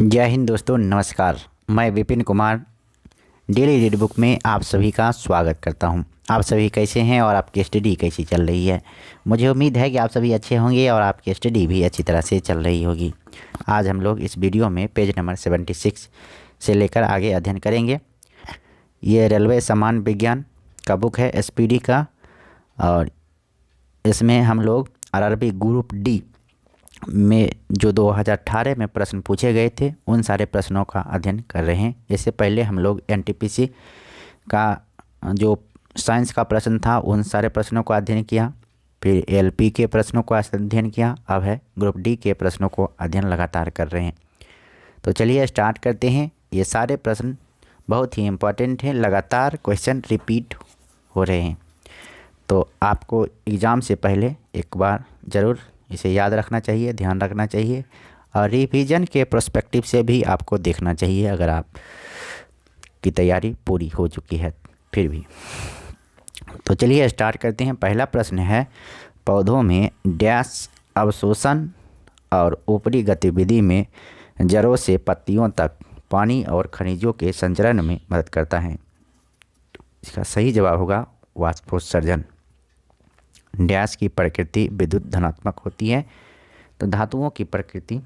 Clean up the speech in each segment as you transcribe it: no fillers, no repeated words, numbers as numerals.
जय हिंद दोस्तों, नमस्कार। मैं Vipin Kumar daily read book में आप सभी का स्वागत करता हूं। आप सभी कैसे हैं और आपकी स्टडी कैसी चल रही है? मुझे उम्मीद है कि आप सभी अच्छे होंगे और आपकी स्टडी भी अच्छी तरह से चल रही होगी। आज हम लोग इस वीडियो में पेज नंबर 76 से लेकर आगे अध्ययन करेंगे। ये रेलवे सामान विज्ञान का बुक है, SPD का, और इसमें हम लोग RRB ग्रुप डी में जो 2018 में प्रश्न पूछे गए थे उन सारे प्रश्नों का अध्ययन कर रहे हैं। इससे पहले हम लोग NTPC का जो साइंस का प्रश्न था उन सारे प्रश्नों को अध्ययन किया, फिर LP के प्रश्नों को अध्ययन किया, अब है ग्रुप डी के प्रश्नों को अध्ययन लगातार कर रहे हैं। तो चलिए स्टार्ट करते हैं। ये सारे प्रश्न बहुत ही इम्पोर्टेंट हैं, लगातार क्वेश्चन रिपीट हो रहे हैं, तो आपको एग्ज़ाम से पहले एक बार ज़रूर इसे याद रखना चाहिए, ध्यान रखना चाहिए, और रिवीजन के पर्सपेक्टिव से भी आपको देखना चाहिए अगर आप की तैयारी पूरी हो चुकी है फिर भी। तो चलिए स्टार्ट करते हैं। पहला प्रश्न है, पौधों में डैश अवशोषण और ऊपरी गतिविधि में जड़ों से पत्तियों तक पानी और खनिजों के संचरण में मदद करता है। इसका सही जवाब होगा वाष्पोत्सर्जन। डैश की प्रकृति विद्युत धनात्मक होती है, तो धातुओं की प्रकृति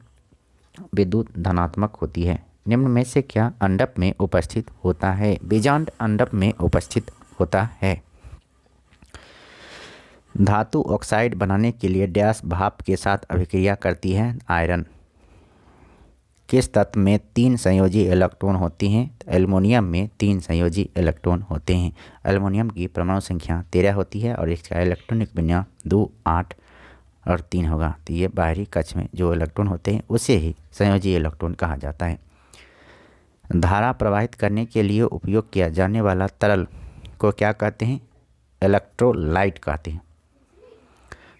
विद्युत धनात्मक होती है। निम्न में से क्या अंडप में उपस्थित होता है? बीजांड अंडप में उपस्थित होता है। धातु ऑक्साइड बनाने के लिए डैश भाप के साथ अभिक्रिया करती है? आयरन। किस तत्व में 3 संयोजी इलेक्ट्रॉन होती हैं? एल्युमिनियम में 3 संयोजी इलेक्ट्रॉन होते हैं। एल्युमिनियम की परमाणु संख्या 13 होती है और इसका इलेक्ट्रॉनिक विन्यास 2, 8 और 3 होगा। तो ये बाहरी कक्ष में जो इलेक्ट्रॉन होते हैं उसे ही संयोजी इलेक्ट्रॉन कहा जाता है। धारा प्रवाहित करने के लिए उपयोग किया जाने वाला तरल को क्या कहते हैं? इलेक्ट्रोलाइट कहते हैं।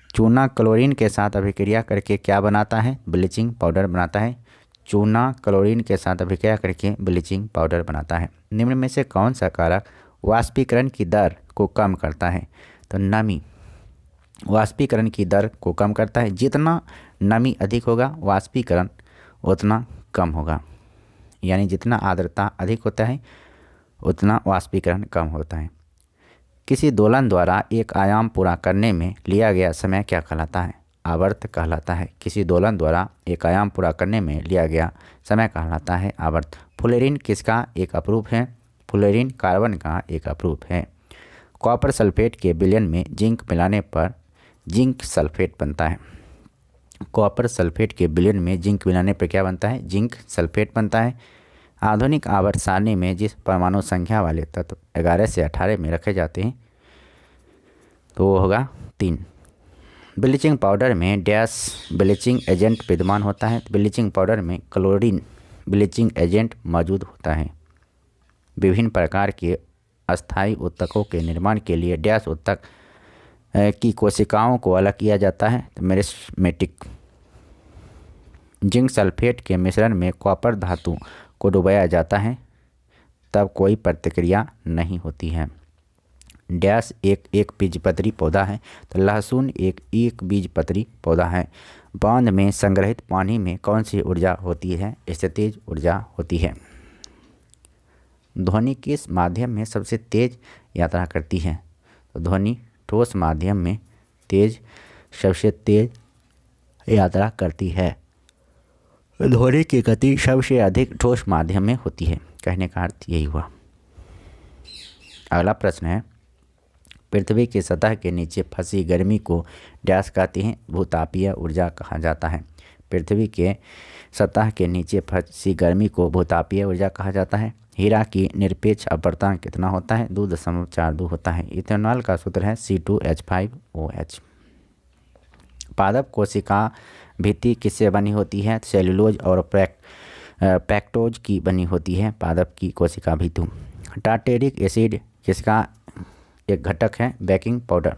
चूना क्लोरीन के साथ अभिक्रिया करके क्या बनाता है? ब्लीचिंग पाउडर बनाता है। चूना क्लोरीन के साथ अभिक्रिया करके ब्लीचिंग पाउडर बनाता है। निम्न में से कौन सा कारक वाष्पीकरण की दर को कम करता है? तो नमी वाष्पीकरण की दर को कम करता है। जितना नमी अधिक होगा वाष्पीकरण उतना कम होगा, यानी जितना आर्द्रता अधिक होता है उतना वाष्पीकरण कम होता है। किसी दोलन द्वारा एक आयाम पूरा करने में लिया गया समय क्या कहलाता है? आवर्त कहलाता है। किसी दोलन द्वारा एक आयाम पूरा करने में लिया गया समय कहलाता है आवर्त। फ्लोरीन किसका एक अपरूप है? फ्लोरीन कार्बन का एक अपरूप है। कॉपर सल्फेट के विलयन में जिंक मिलाने पर जिंक सल्फेट बनता है। कॉपर सल्फेट के विलयन में जिंक मिलाने पर क्या बनता है? जिंक सल्फेट बनता है। आधुनिक आवर्त सारणी में जिस परमाणु संख्या वाले तत्व 11 से 18 में रखे जाते हैं तो वो होगा 3। ब्लीचिंग पाउडर में डैश ब्लीचिंग एजेंट विद्यमान होता है? ब्लीचिंग पाउडर में क्लोरीन ब्लीचिंग एजेंट मौजूद होता है। विभिन्न प्रकार के अस्थायी उत्तकों के निर्माण के लिए डैश उत्तक की कोशिकाओं को अलग किया जाता है? तो मेरिस्मेटिक। जिंक सल्फेट के मिश्रण में कॉपर धातु को डुबाया जाता है तब कोई प्रतिक्रिया नहीं होती है। डैश एक बीजपत्री पौधा है? तो लहसुन एक बीजपत्री पौधा है। बांध में संग्रहित पानी में कौन सी ऊर्जा होती है? स्थितिज ऊर्जा होती है। ध्वनि किस माध्यम में सबसे तेज यात्रा करती है? तो ध्वनि ठोस माध्यम में सबसे तेज यात्रा करती है। ध्वनि की गति सबसे अधिक ठोस माध्यम में होती है। कहने का अर्थ यही हुआ। अगला प्रश्न है, पृथ्वी की सतह के नीचे फंसी गर्मी को डैश कहते हैं? भूतापीय ऊर्जा कहा जाता है। पृथ्वी के सतह के नीचे फंसी गर्मी को भूतापीय ऊर्जा कहा जाता है। हीरा की निरपेक्ष अपवर्तन कितना होता है? 2.42 होता है। इथेनॉल का सूत्र है C2H5OH। पादप कोशिका भित्ति किससे बनी होती है? सेल्यूलोज और पैक्टोज की बनी होती है पादप की कोशिका भित्ति। टार्टेरिक एसिड किसका एक घटक है? Baking powder.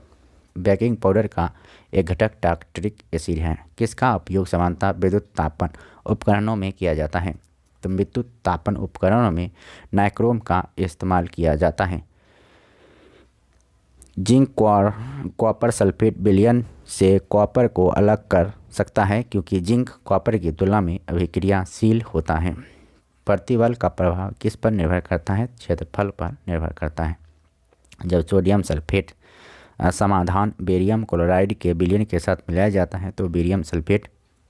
बेकिंग पाउडर का एक घटक टार्टेरिक एसिड है। किसका उपयोग सामान्यतः विद्युत तापन उपकरणों में किया जाता है? तो विद्युत तापन उपकरणों में नाइक्रोम का इस्तेमाल किया जाता है। जिंक कॉपर सल्फेट विलयन से कॉपर को अलग कर सकता है क्योंकि जिंक कॉपर की तुलना में अभिक्रियाशील होता है। प्रतिबल का प्रभाव किस पर निर्भर करता है? क्षेत्रफल पर निर्भर करता है। जब सोडियम सल्फेट समाधान बेरियम क्लोराइड के विलयन के साथ मिलाया जाता है तो बेरियम सल्फेट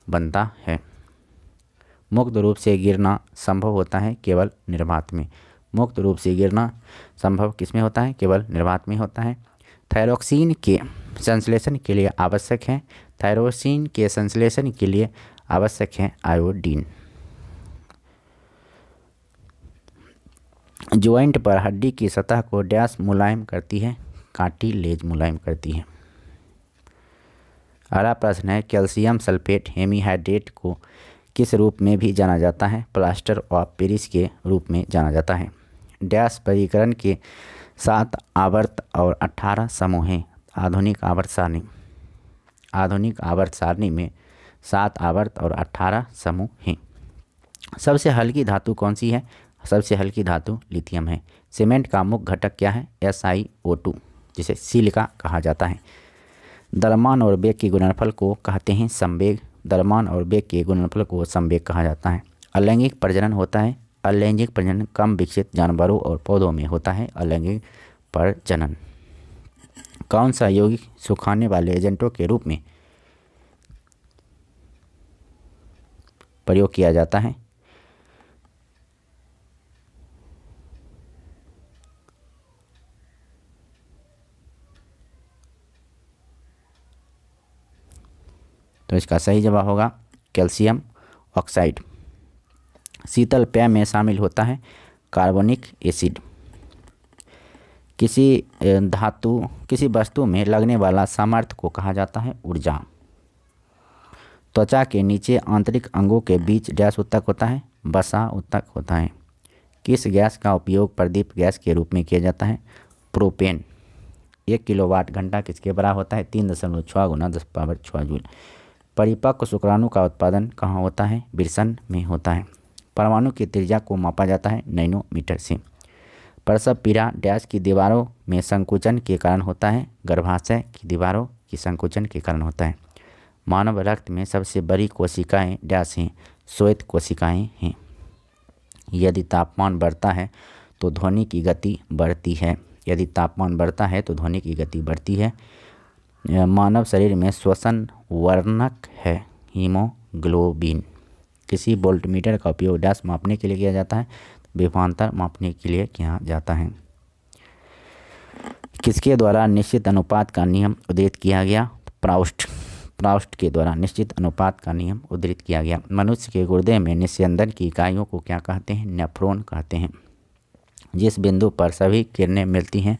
बनता है। मुक्त रूप से गिरना संभव होता है केवल निर्वात में। मुक्त रूप से गिरना संभव किसमें होता है? केवल निर्वात में होता है। थायरोक्सिन के संश्लेषण के लिए आवश्यक है थायरोसिन के संश्लेषण के लिए आवश्यक है आयोडीन। ज्वाइंट पर हड्डी की सतह को डैश मुलायम करती है? कार्टिलेज मुलायम करती है। अगला प्रश्न है कैल्शियम सल्फेट हेमीहाइड्रेट को किस रूप में भी जाना जाता है? प्लास्टर ऑफ पेरिस के रूप में जाना जाता है। डैश परिकरण के 7 आवर्त और 18 समूह हैं। आधुनिक आवर्त सारणी। आधुनिक आवर्त सारणी में 7 आवर्त और 18 समूह हैं। सबसे हल्की धातु कौन सी है? सबसे हल्की धातु लिथियम है। सीमेंट का मुख्य घटक क्या है? SiO2 जिसे सिलिका कहा जाता है। द्रव्यमान और वेग के गुणनफल को कहते हैं संवेग। द्रव्यमान और वेग के गुणनफल को संवेग कहा जाता है। अलैंगिक प्रजनन होता है। अलैंगिक प्रजनन कम विकसित जानवरों और पौधों में होता है। अलैंगिक प्रजनन। कौन सा यौगिक सुखाने वाले एजेंटों के रूप में प्रयोग किया जाता है? तो इसका सही जवाब होगा कैल्शियम ऑक्साइड। शीतल पेय में शामिल होता है कार्बोनिक एसिड। किसी वस्तु में लगने वाला सामर्थ्य को कहा जाता है ऊर्जा। त्वचा के नीचे आंतरिक अंगों के बीच डैश उत्तक होता है? वसा उत्तक होता है। किस गैस का उपयोग प्रदीप गैस के रूप में किया जाता है? प्रोपेन। 1 किलोवाट घंटा किसके बराबर होता है? 3.6 × 10⁻6 जूल। परिपक्व शुक्राणु का उत्पादन कहाँ होता है? वृषण में होता है। परमाणु की त्रिज्या को मापा जाता है नैनोमीटर से। प्रसव पीड़ा डैश की दीवारों में संकुचन के कारण होता है? गर्भाशय की दीवारों की संकुचन के कारण होता है। मानव रक्त में सबसे बड़ी कोशिकाएं डैश हैं? श्वेत कोशिकाएं हैं। यदि तापमान बढ़ता है तो ध्वनि की गति बढ़ती है। यदि तापमान बढ़ता है तो ध्वनि की गति बढ़ती है। मानव शरीर में श्वसन वर्णक है हीमोग्लोबिन। किसी वोल्टमीटर का उपयोग डैश मापने के लिए किया जाता है? विभवांतर मापने के लिए किया जाता है। किसके द्वारा निश्चित अनुपात का नियम उद्धृत किया गया? प्राउस्ट के द्वारा निश्चित अनुपात का नियम उद्धृत किया गया। मनुष्य के गुर्दे में निस्यंदन की इकाइयों को क्या कहते हैं? नेफ्रॉन कहते हैं। जिस बिंदु पर सभी किरणें मिलती हैं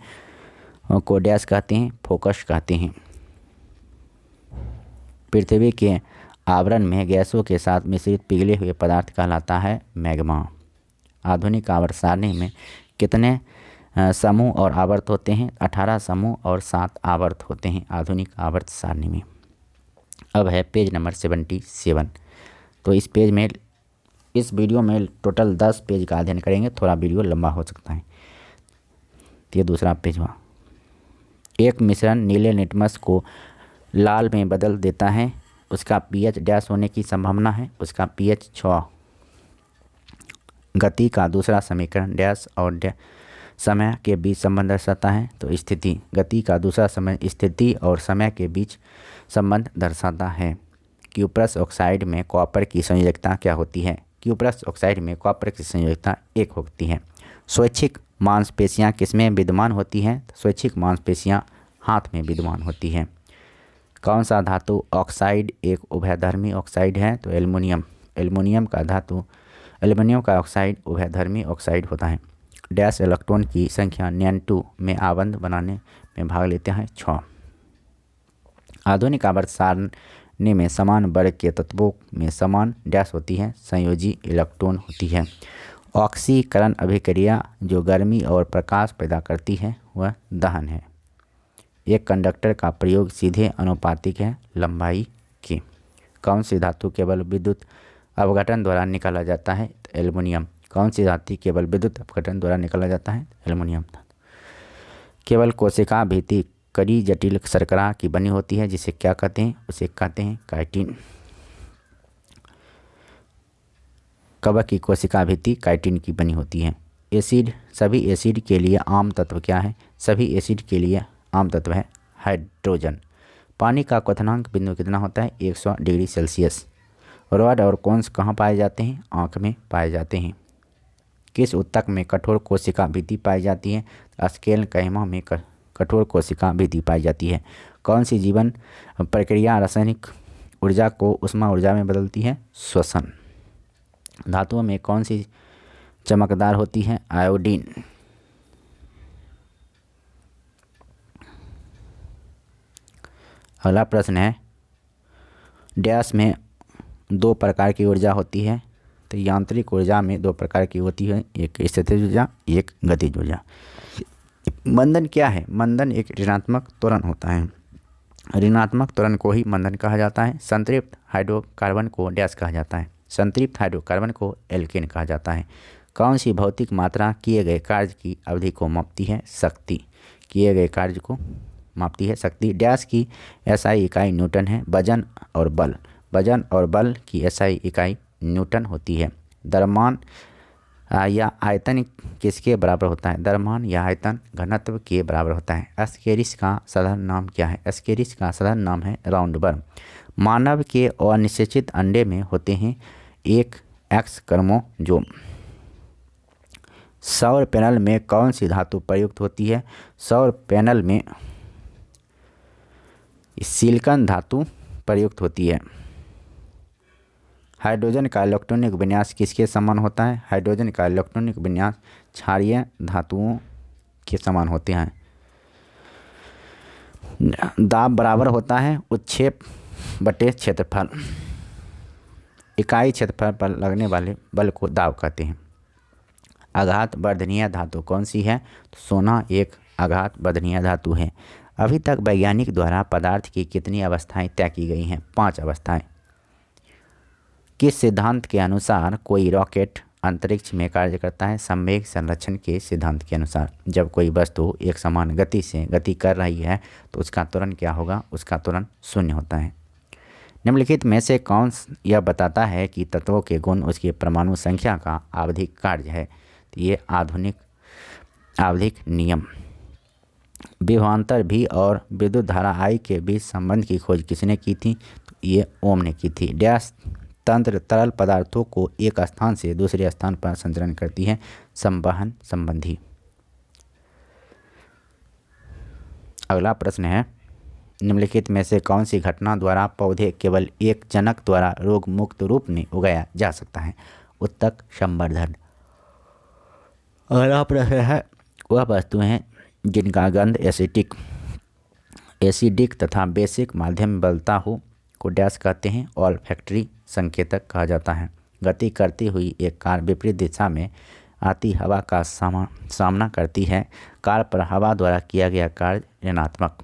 को डैश कहते हैं? फोकस कहते हैं। पृथ्वी के आवरण में गैसों के साथ मिश्रित पिघले हुए पदार्थ कहलाता है मैग्मा। आधुनिक आवर्त सारणी में कितने समूह और आवर्त होते हैं? 18 समूह और 7 आवर्त होते हैं आधुनिक आवर्त सारणी में। अब है पेज नंबर 77। तो इस वीडियो में टोटल 10 पेज का अध्ययन करेंगे। थोड़ा वीडियो लंबा हो सकता है। ये दूसरा पेज हुआ। एक मिश्रण नीले लिटमस को लाल में बदल देता है। उसका pH डैश होने की संभावना है? उसका pH 6। गति का दूसरा समीकरण डैश और समय के बीच संबंध दर्शाता है? तो स्थिति। गति का दूसरा समय स्थिति और समय के बीच संबंध दर्शाता है। क्यूप्रस ऑक्साइड में कॉपर की संयोजकता क्या होती है? क्यूप्रस ऑक्साइड में कॉपर की संयोजकता 1 होती है। स्वैच्छिक मांसपेशियां किसमें विद्यमान होती हैं? स्वैच्छिक मांसपेशियां हाथ में विद्यमान होती हैं। कौन सा धातु ऑक्साइड एक उभयधर्मी ऑक्साइड है? तो एल्युमिनियम। एल्युमिनियम का ऑक्साइड उभयधर्मी ऑक्साइड होता है। डैश इलेक्ट्रॉन की संख्या N2 में आबंध बनाने में भाग लेते हैं 6। आधुनिक आवर्त सारणी में समान वर्ग के तत्वों में समान डैश होती है संयोजी इलेक्ट्रॉन होती है। ऑक्सीकरण अभिक्रिया जो गर्मी और प्रकाश पैदा करती है वह दहन है। एक कंडक्टर का प्रयोग सीधे अनुपातिक है लंबाई के। कौन सी धातु केवल विद्युत अपघटन द्वारा निकाला जाता है? एल्युमिनियम। कौन सी धातु केवल विद्युत अपघटन द्वारा निकाला जाता है? एल्युमिनियम। केवल कोशिका भित्ति कड़ी जटिल शर्करा की बनी होती है, जिसे क्या कहते हैं, उसे कहते हैं काइटिन। कवक की कोशिका भित्ति काइटिन की बनी होती है। एसिड, सभी एसिड के लिए आम तत्व क्या है, सभी एसिड के लिए आम तत्व है हाइड्रोजन। पानी का क्वथनांक बिंदु कितना होता है, 100 डिग्री सेल्सियस। रॉड और कोन्स कहाँ पाए जाते हैं, आँख में पाए जाते हैं। किस ऊतक में कठोर कोशिका भित्ति पाई जाती है, स्केल कैमा में कठोर कोशिका भित्ति पाई जाती है। कौन सी जीवन प्रक्रिया रासायनिक ऊर्जा को ऊष्मा ऊर्जा में बदलती है, श्वसन। धातुओं में कौन सी चमकदार होती है, आयोडीन। अगला प्रश्न है, डैश में दो प्रकार की ऊर्जा होती है, तो यांत्रिक ऊर्जा में दो प्रकार की होती है, एक स्थितिज ऊर्जा, एक गतिज ऊर्जा। मंदन क्या है, मंदन एक ऋणात्मक त्वरण होता है, ऋणात्मक त्वरण को ही मंदन कहा जाता है। संतृप्त हाइड्रोकार्बन को डैश कहा जाता है, संतृप्त हाइड्रोकार्बन को एल्केन कहा जाता है। कौन सी भौतिक मात्रा किए गए कार्य की अवधि को मापती है, शक्ति। किए गए कार्य को मापती है शक्ति। डैश की एसआई इकाई न्यूटन है। वजन और बल, वजन और बल की एसआई इकाई न्यूटन होती है। द्रव्यमान या आयतन किसके बराबर होता है, द्रव्यमान या आयतन घनत्व के बराबर होता है। एस्केरिस का साधारण नाम क्या है, एस्केरिस का साधारण नाम है राउंड वर्म। मानव के अनिश्चित अंडे में होते हैं एक एक्स क्रोमोसोम। सौर पैनल में कौन सी धातु प्रयुक्त होती है, सौर पैनल में सिलिकॉन धातु प्रयुक्त होती है। हाइड्रोजन का इलेक्ट्रॉनिक विन्यास किसके समान होता है, हाइड्रोजन का इलेक्ट्रॉनिक विन्यास क्षारीय धातुओं के समान होते हैं। दाब बराबर होता है उत्क्षेप बटे क्षेत्रफल। इकाई क्षेत्रफल पर लगने वाले बल को दाब कहते हैं। आघात वर्धनीय धातु कौन सी है, तो सोना एक आघात वर्धनीय धातु है। अभी तक वैज्ञानिक द्वारा पदार्थ की कितनी अवस्थाएं तय की गई हैं, 5 अवस्थाएं। किस सिद्धांत के अनुसार कोई रॉकेट अंतरिक्ष में कार्य करता है, संवेग संरक्षण के सिद्धांत के अनुसार। जब कोई वस्तु एक समान गति से गति कर रही है तो उसका त्वरण क्या होगा, उसका त्वरण 0 होता है। निम्नलिखित में से कौन यह बताता है कि तत्वों के गुण उसकी परमाणु संख्या का आवधिक कार्य है, तो ये आधुनिक आवधिक नियम। विभवांतर V और विद्युत धारा I के बीच संबंध की खोज किसने की थी, तो ये ओम ने की थी। डैश तंत्र तरल पदार्थों को एक स्थान से दूसरे स्थान पर संचरण करती है, संवहन संबंधी। अगला प्रश्न है, निम्नलिखित में से कौन सी घटना द्वारा पौधे केवल एक जनक द्वारा रोग मुक्त रूप में उगाया जा सकता है, उत्तक संवर्धन। अगला प्रश्न है, वह वस्तुएं हैं जिनका गंध एसिडिक तथा बेसिक माध्यम में बदलता हो को डैश कहते हैं, ऑल्फैक्टरी संकेतक कहा जाता है। गति करती हुई एक कार विपरीत दिशा में आती हवा का सामना करती है, कार पर हवा द्वारा किया गया कार्य ऋणात्मक।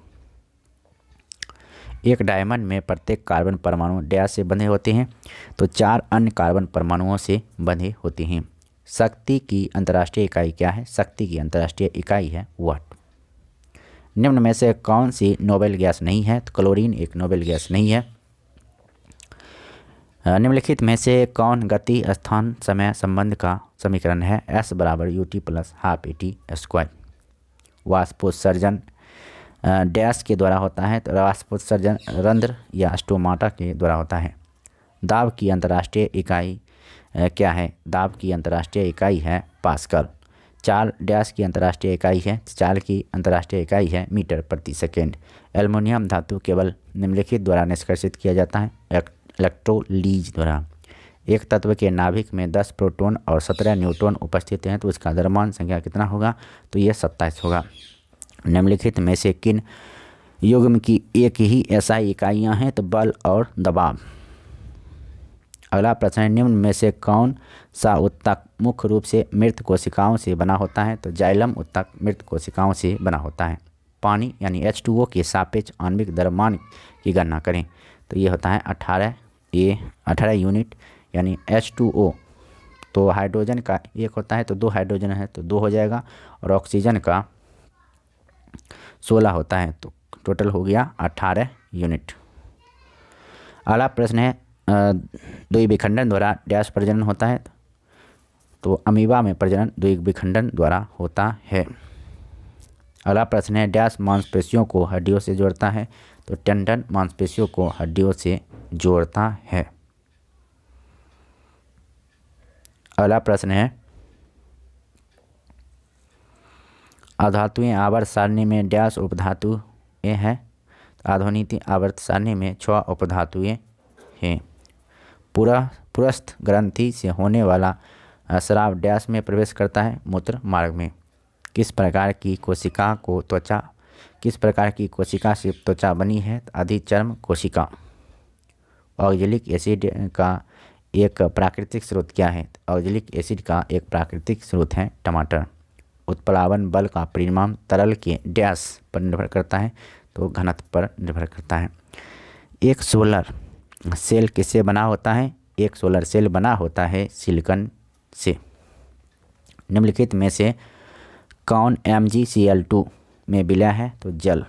एक डायमंड में प्रत्येक कार्बन परमाणु डैश से बंधे होते हैं, तो 4 अन्य कार्बन परमाणुओं से बंधे होते हैं। शक्ति की अंतर्राष्ट्रीय इकाई क्या है, शक्ति की अंतर्राष्ट्रीय इकाई है वाट। निम्न में से कौन सी नोबेल गैस नहीं है, तो क्लोरीन एक नोबेल गैस नहीं है। निम्नलिखित में से कौन गति स्थान समय संबंध का समीकरण है, S = UT + ½ AT²। वाष्पोत्सर्जन डैश के द्वारा होता है, तो वाष्पोत्सर्जन रंध्र या स्टोमाटा के द्वारा होता है। दाब की अंतर्राष्ट्रीय इकाई क्या है, दाब की अंतर्राष्ट्रीय इकाई है पास्कल। चाल डैश की अंतर्राष्ट्रीय इकाई है, चाल की अंतर्राष्ट्रीय इकाई है मीटर प्रति सेकेंड। एल्युमिनियम धातु केवल निम्नलिखित द्वारा निष्कर्षित किया जाता है, इलेक्ट्रोलीज द्वारा। एक तत्व के नाभिक में 10 प्रोटॉन और 17 न्यूट्रॉन उपस्थित हैं, तो उसका द्रव्यमान संख्या कितना होगा, तो ये 27 होगा। निम्नलिखित में से किन युग्म की एक ही एसआई इकाइयाँ हैं, तो बल और दबाव। अगला प्रश्न है, निम्न में से कौन सा उत्तक मुख्य रूप से मृत कोशिकाओं से बना होता है, तो जाइलम उत्तक मृत कोशिकाओं से बना होता है। पानी यानी H2O के सापेक्ष आणविक द्रव्यमान की गणना करें, तो ये होता है 18 यूनिट यानी H2O। तो हाइड्रोजन का एक होता है, तो 2 हाइड्रोजन है तो 2 हो जाएगा, और ऑक्सीजन का 16 होता है, तो टोटल हो गया 18 यूनिट। अगला प्रश्न है द्विविखंडन द्वारा डैश प्रजनन होता है, तो अमीबा में प्रजनन द्विविखंडन द्वारा होता है। अगला प्रश्न है डैश मांसपेशियों को हड्डियों से जोड़ता है, तो टेंडन मांसपेशियों को हड्डियों से जोड़ता है। अगला प्रश्न है अधातुएं आवर्त सारणी में डैश उपधातुएं हैं, आधुनिक आवर्त सारणी में 6 उपधातुएं हैं। पुरस्थ ग्रंथि से होने वाला स्राव डैश में प्रवेश करता है, मूत्र मार्ग में। किस प्रकार की कोशिका से त्वचा बनी है, अधिचर्म कोशिका। ऑक्जेलिक एसिड का एक प्राकृतिक स्रोत क्या है, ऑक्जेलिक एसिड का एक प्राकृतिक स्रोत है टमाटर। उत्प्लावन बल का परिमाण तरल के डैश पर निर्भर करता है, तो घनत्व पर निर्भर करता है। एक सोलर सेल किससे बना होता है, एक सोलर सेल बना होता है सिलिकॉन से। निम्नलिखित में से कौन MgCl2 में विलय है, तो जल।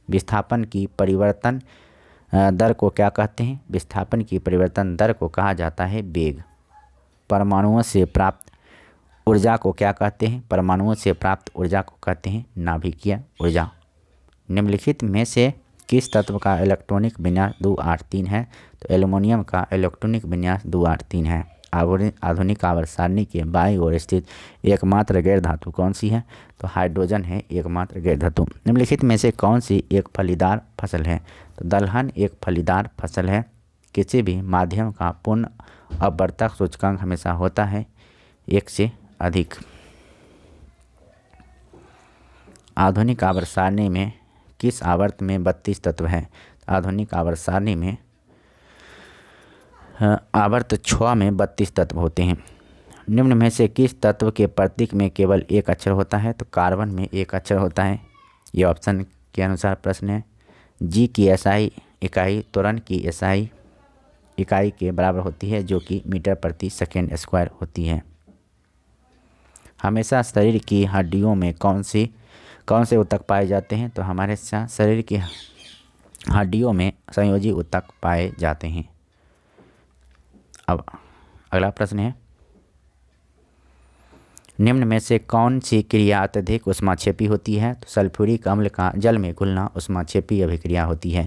विस्थापन की परिवर्तन दर को क्या कहते हैं, विस्थापन की परिवर्तन दर को कहा जाता है वेग। परमाणुओं से प्राप्त ऊर्जा को क्या कहते हैं, परमाणुओं से प्राप्त ऊर्जा को कहते हैं नाभिकीय ऊर्जा। निम्नलिखित में से किस तत्व का इलेक्ट्रॉनिक विन्यास 283 है, तो एल्युमिनियम का इलेक्ट्रॉनिक विन्यास 283 है। आधुनिक आवर्त सारणी के बाईं ओर स्थित एकमात्र गैर धातु कौन सी है, तो हाइड्रोजन है एकमात्र गैर धातु। निम्नलिखित में से कौन सी एक फलीदार फसल है, तो दलहन एक फलीदार फसल है। किसी भी माध्यम का पूर्ण अपवर्तक सूचकांक हमेशा होता है 1 से अधिक। आधुनिक आवर्त सारणी में किस आवर्त में 32 तत्व हैं, आधुनिक आवर्त सारणी में आवर्त 6 में 32 तत्व होते हैं। निम्न में से किस तत्व के प्रतीक में केवल एक अक्षर होता है, तो कार्बन में एक अक्षर होता है। ये ऑप्शन के अनुसार प्रश्न है। जी की SI इकाई त्वरण की SI इकाई के बराबर होती है, जो कि मीटर प्रति सेकेंड स्क्वायर होती है। हमेशा शरीर की हड्डियों में कौन से ऊतक पाए जाते हैं, तो हमारे शरीर की हड्डियों में संयोजी ऊतक पाए जाते हैं। अब अगला प्रश्न है निम्न में से कौन सी क्रिया अत्यधिक उष्माक्षेपी होती है, तो सल्फ्यूरिक अम्ल का जल में घुलना उष्माक्षेपी अभिक्रिया होती है।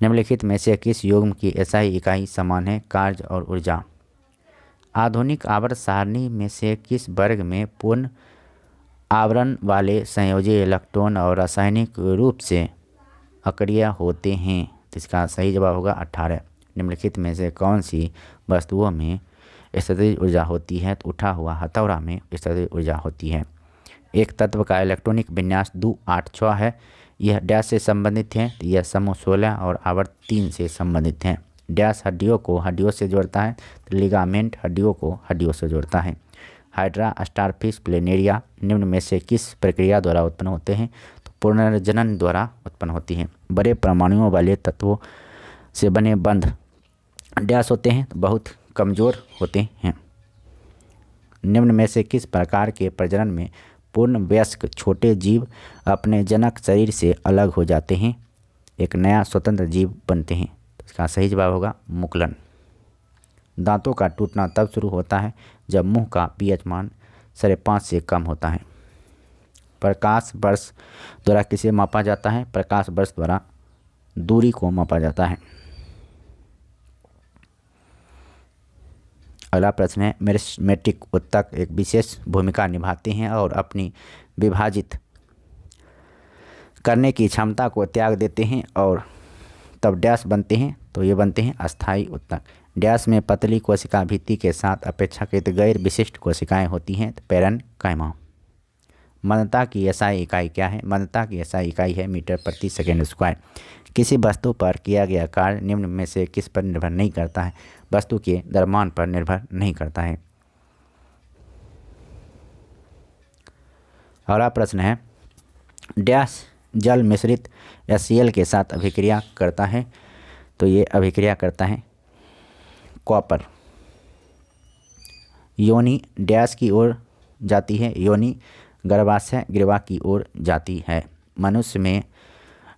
निम्नलिखित में से किस युग्म की SI इकाई समान है, कार्य और ऊर्जा। आधुनिक आवर्त सारणी में से किस वर्ग में पूर्ण आवरण वाले संयोजी इलेक्ट्रॉन और रासायनिक रूप से अक्रिय होते हैं, तो इसका सही जवाब होगा 18। निम्नलिखित में से कौन सी वस्तुओं में स्थितिज ऊर्जा होती है, तो उठा हुआ हथौड़ा में स्थितिज ऊर्जा होती है। एक तत्व का इलेक्ट्रॉनिक विन्यास 286 है, यह डैश से संबंधित है, तो यह समूह 16 और आवर्त 3 से संबंधित है। डैश हड्डियों को हड्डियों से जोड़ता है, तो लिगामेंट हड्डियों को हड्डियों से जोड़ता है। हाइड्रा, स्टारफिश, प्लेनेरिया निम्न में से किस प्रक्रिया द्वारा उत्पन्न होते हैं, तो पुनर्जनन द्वारा उत्पन्न होती हैं। बड़े परमाणुओं वाले तत्वों से बने बंध डैश होते हैं, तो बहुत कमज़ोर होते हैं। निम्न में से किस प्रकार के प्रजनन में पूर्ण वयस्क छोटे जीव अपने जनक शरीर से अलग हो जाते हैं, एक नया स्वतंत्र जीव बनते हैं, तो इसका सही जवाब होगा मुकुलन। दांतों का टूटना तब शुरू होता है जब मुंह का pH मान 5.5 से कम होता है। प्रकाश वर्ष द्वारा किसे मापा जाता है, प्रकाश वर्ष द्वारा दूरी को मापा जाता है। अगला प्रश्न है मेरिस्टेमेटिक ऊतक एक विशेष भूमिका निभाते हैं और अपनी विभाजित करने की क्षमता को त्याग देते हैं और तब डैश बनते हैं, तो ये बनते हैं अस्थायी ऊतक। डैश में पतली कोशिका भित्ति के साथ अपेक्षाकृत गैर विशिष्ट कोशिकाएं होती हैं, तो पैरेन्काइमा। मंदता की SI इकाई क्या है, मंदता की SI इकाई है मीटर प्रति सेकेंड स्क्वायर। किसी वस्तु पर किया गया कार्य निम्न में से किस पर निर्भर नहीं करता है, वस्तु के द्रव्यमान पर निर्भर नहीं करता है। अगला प्रश्न है डैश जल मिश्रित HCl के साथ अभिक्रिया करता है, तो ये अभिक्रिया करता है कॉपर। योनि डैश की ओर जाती है, योनि गर्भाशय ग्रीवा की ओर जाती है। मनुष्य में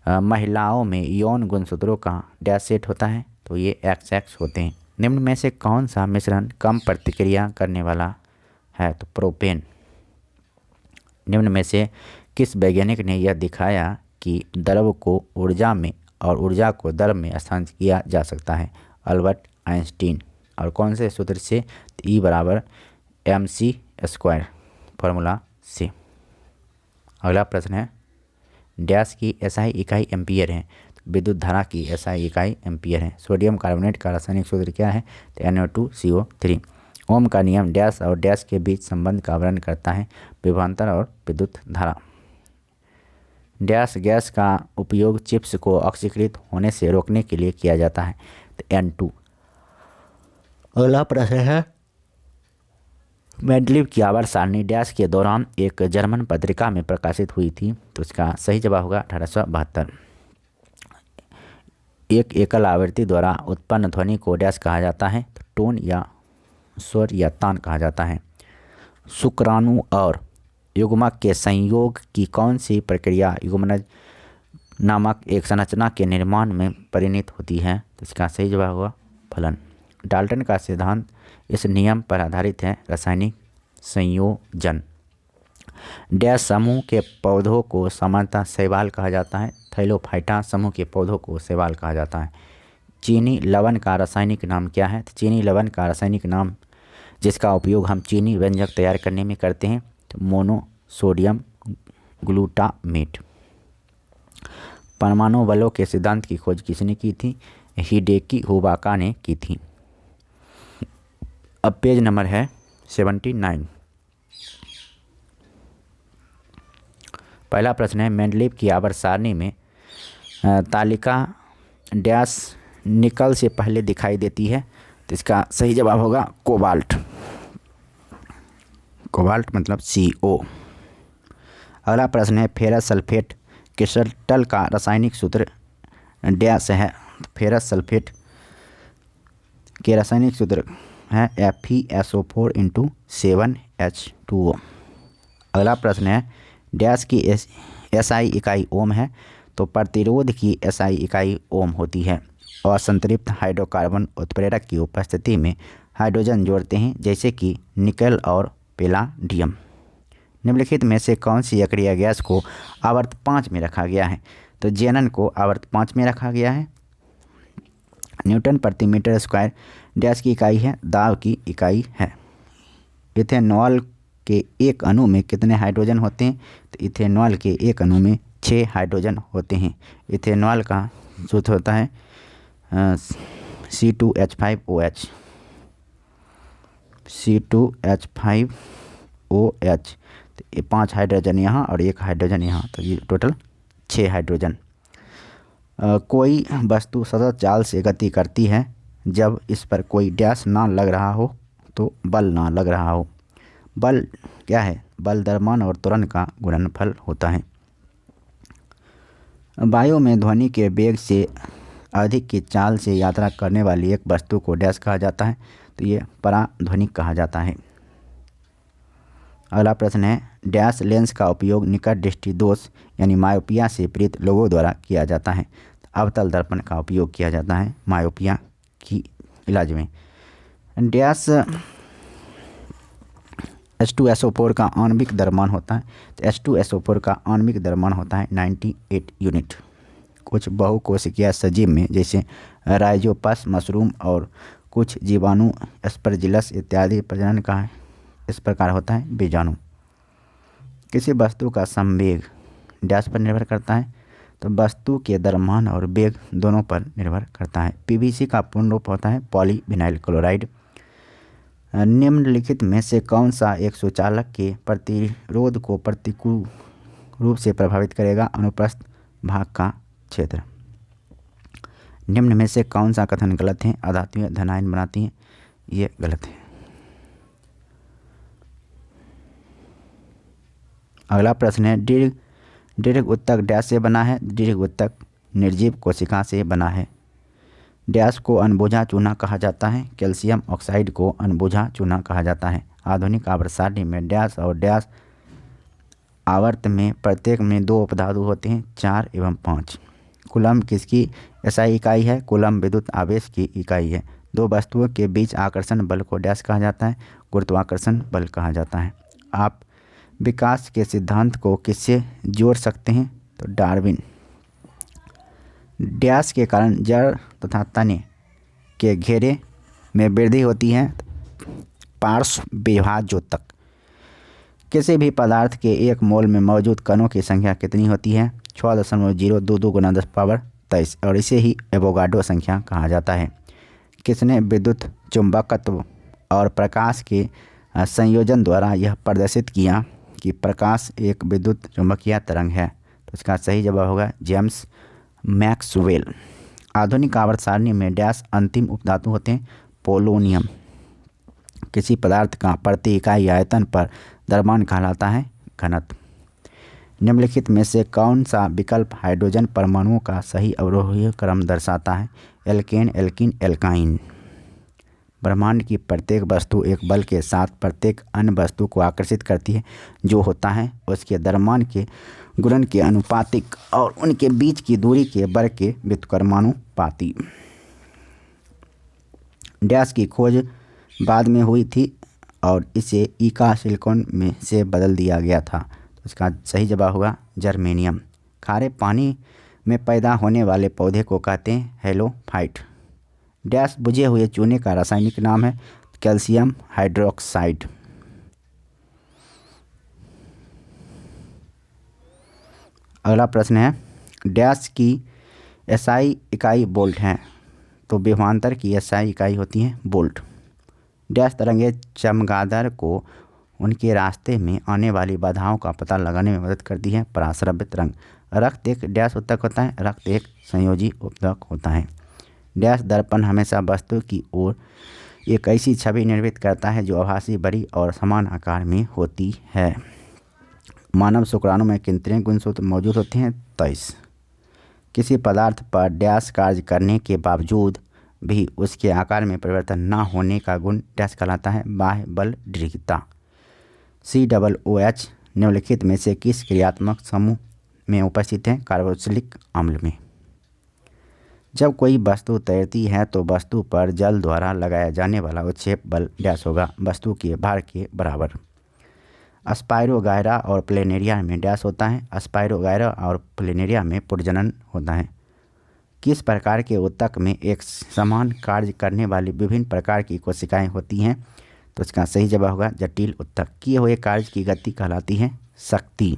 महिलाओं में यौन गुणसूत्रों का डैश सेट होता है, तो ये XX होते हैं। निम्न में से कौन सा मिश्रण कम प्रतिक्रिया करने वाला है, तो प्रोपेन। निम्न में से किस वैज्ञानिक ने यह दिखाया कि द्रव को ऊर्जा में और ऊर्जा को द्रव में स्थानांतरित किया जा सकता है, अल्बर्ट आइंस्टीन। और कौन से सूत्र से, E बराबर mc² फॉर्मूला से। अगला प्रश्न है, डैश की SI इकाई एम्पियर है, तो विद्युत धारा की SI इकाई एम्पियर है। सोडियम कार्बोनेट का रासायनिक सूत्र क्या है, तो NO2CO3। ओम का नियम डैश और डैश के बीच संबंध का वर्णन करता है, विभवांतर और विद्युत धारा। डैश गैस का उपयोग चिप्स को ऑक्सीकृत होने से रोकने के लिए किया जाता है, तो N2। अगला प्रश्न है, मेंडलीव की आवर्त सारणी डैश के दौरान एक जर्मन पत्रिका में प्रकाशित हुई थी, तो इसका सही जवाब होगा 1872। एक एकल आवृत्ति द्वारा उत्पन्न ध्वनि को डैश कहा जाता है, तो टोन या स्वर या तान कहा जाता है। शुक्राणु और युग्मक के संयोग की कौन सी प्रक्रिया युग्मनज नामक एक संरचना के निर्माण में परिणत होती है, तो इसका सही जवाब होगा फलन। डाल्टन का सिद्धांत इस नियम पर आधारित है, रासायनिक संयोजन। डैश समूह के पौधों को सामान्यतः शैवाल कहा जाता है, थैलोफाइटा समूह के पौधों को शैवाल कहा जाता है। चीनी लवण का रासायनिक नाम क्या है, तो चीनी लवण का रासायनिक नाम जिसका उपयोग हम चीनी व्यंजक तैयार करने में करते हैं, तो मोनोसोडियम ग्लूटामेट। परमाणु बलों के सिद्धांत की खोज किसने की थी, हिडेकी हुबाका ने की थी। अब पेज नंबर है 79। पहला प्रश्न है, मेंडलीव की आवर्त सारणी में तालिका डैश निकल से पहले दिखाई देती है, तो इसका सही जवाब होगा कोबाल्ट। कोबाल्ट मतलब CO। अगला प्रश्न है, फेरस सल्फेट क्रिस्टल का रासायनिक सूत्र डैश है, तो फेरस सल्फेट के रासायनिक सूत्र है FeSO4 × 7H2O। अगला प्रश्न है, डैश की SI इकाई ओम है, तो प्रतिरोध की SI इकाई ओम होती है और संतृप्त हाइड्रोकार्बन उत्प्रेरक की उपस्थिति में हाइड्रोजन जोड़ते हैं, जैसे कि निकल और पैलाडियम। निम्नलिखित में से कौन सी अक्रिय गैस को आवर्त 5 में रखा गया है, तो जेनन को आवर्त 5 में रखा गया है। न्यूटन प्रति मीटर स्क्वायर डैश की इकाई है, दाब की इकाई है। इथेनॉल के एक अणु में कितने हाइड्रोजन होते हैं, तो इथेनॉल के एक अणु में 6 हाइड्रोजन होते हैं। इथेनॉल का सूत्र होता है C2H5OH। C2H5OH, तो ये 5 हाइड्रोजन यहाँ और 1 हाइड्रोजन यहाँ, तो ये टोटल 6 हाइड्रोजन। कोई वस्तु सतत चाल से गति करती है जब इस पर कोई डैश ना लग रहा हो, तो बल ना लग रहा हो। बल क्या है, बल द्रव्यमान और त्वरण का गुणनफल होता है। वायु में ध्वनि के वेग से अधिक की चाल से यात्रा करने वाली एक वस्तु को डैश कहा जाता है, तो ये पराध्वनिक कहा जाता है। अगला प्रश्न है, डैश लेंस का उपयोग निकट दृष्टि दोष यानी मायोपिया से पीड़ित लोगों द्वारा किया जाता है। अवतल दर्पण का उपयोग किया जाता है मायोपिया की इलाज में। डैश H2SO4 का आणविक द्रव्यमान होता है, तो H2SO4 का आणविक द्रव्यमान होता है 98 यूनिट। कुछ बहुकोशिकीय सजीव में जैसे राइजोपस, मशरूम और कुछ जीवाणु एस्परजिलस इत्यादि प्रजनन का इस प्रकार होता है बीजाणु। किसी वस्तु का संवेग डैश पर निर्भर करता है, तो वस्तु के द्रव्यमान और वेग दोनों पर निर्भर करता है। PVC का पूर्ण रूप होता है पॉलीविनाइल क्लोराइड। निम्नलिखित में से कौन सा एक सुचालक के प्रतिरोध को प्रतिकूल रूप से प्रभावित करेगा, अनुप्रस्थ भाग का क्षेत्र। निम्न में से कौन सा कथन गलत है, अधातुएं धन आयन बनाती हैं, ये गलत है। अगला प्रश्न है, दीर्घ उत्तक डैश से बना है, दीर्घ उत्तक निर्जीव कोशिका से बना है। डैश को अनबुझा चूना कहा जाता है, कैल्शियम ऑक्साइड को अनबुझा चूना कहा जाता है। आधुनिक आवर्त सारणी में डैश और डैश आवर्त में प्रत्येक में 2 उपधातु होते हैं, 4 एवं 5। कूलम्ब किसकी एसआई इकाई है? कूलम्ब विद्युत आवेश की इकाई है। 2 वस्तुओं के बीच आकर्षण बल को डैश कहा जाता है? गुरुत्वाकर्षण बल कहा जाता है। आप विकास के सिद्धांत को किससे जोड़ सकते हैं? तो डार्विन। डैश के कारण जड़ तथा तने के घेरे में वृद्धि होती है, पार्श्व विभाज्योतक। किसी भी पदार्थ के 1 मोल में मौजूद कणों की संख्या कितनी होती है? 6.022 × 10⁻23 और इसे ही एवोगाड्रो संख्या कहा जाता है। किसने विद्युत चुंबकत्व और प्रकाश के संयोजन द्वारा यह प्रदर्शित किया कि प्रकाश एक विद्युत चुंबकीय तरंग है? तो इसका सही जवाब होगा जेम्स मैक्सवेल। आधुनिक आवर्त सारणी में डैश अंतिम उपधातु होते हैं? पोलोनियम। किसी पदार्थ का प्रति इकाई आयतन पर द्रव्यमान कहलाता है? घनत्व। निम्नलिखित में से कौन सा विकल्प हाइड्रोजन परमाणुओं का सही अवरोही क्रम दर्शाता है? Alkane, alkene, alkyne. ब्रह्मांड की प्रत्येक वस्तु एक बल के साथ प्रत्येक अन्य वस्तु को आकर्षित करती है, जो होता है उसके द्रव्यमान के गुणन के अनुपातिक और उनके बीच की दूरी के वर्ग के व्युत्क्रमानुपाती। डैश की खोज बाद में हुई थी और इसे ईका सिलिकॉन में से बदल दिया गया था। तो इसका सही जवाब होगा जर्मेनियम। खारे पानी में पैदा होने वाले पौधे को कहते हैं हेलोफाइट। डैश बुझे हुए चूने का रासायनिक नाम है? Calcium hydroxide. अगला प्रश्न है, डैश की एसआई इकाई वोल्ट है, तो विभवांतर की एसआई इकाई होती है वोल्ट। डैश तरंगे चमगादड़ को उनके रास्ते में आने वाली बाधाओं का पता लगाने में मदद करती है? पराश्रव्य तरंग। रक्त एक डैश उत्तक होता है? रक्त एक संयोजी उत्तक होता है। डैश दर्पण हमेशा वस्तु की ओर एक ऐसी छवि निर्मित करता है जो आभासी, बड़ी और समान आकार में होती है। मानव शुक्राणु में कितने गुणसूत्र मौजूद होते हैं? 23। किसी पदार्थ पर डैश कार्य करने के बावजूद भी उसके आकार में परिवर्तन न होने का गुण डैश कहलाता है? बाह्य बल दृढ़ता। COOH निम्नलिखित में से किस क्रियात्मक समूह में उपस्थित है? कार्बोक्सिलिक अम्ल में। जब कोई वस्तु तैरती है तो वस्तु पर जल द्वारा लगाया जाने वाला उत्क्षेप बल डैश होगा? वस्तु के भार के बराबर। स्पाइरोगायरा और प्लेनेरिया में डैश होता है? स्पाइरोगायरा और प्लेनेरिया में प्रजनन होता है। किस प्रकार के उत्तक में एक समान कार्य करने वाली विभिन्न प्रकार की कोशिकाएं होती हैं? तो इसका सही जवाब होगा जटिल उत्तक। किए हुए कार्य की गति कहलाती है शक्ति।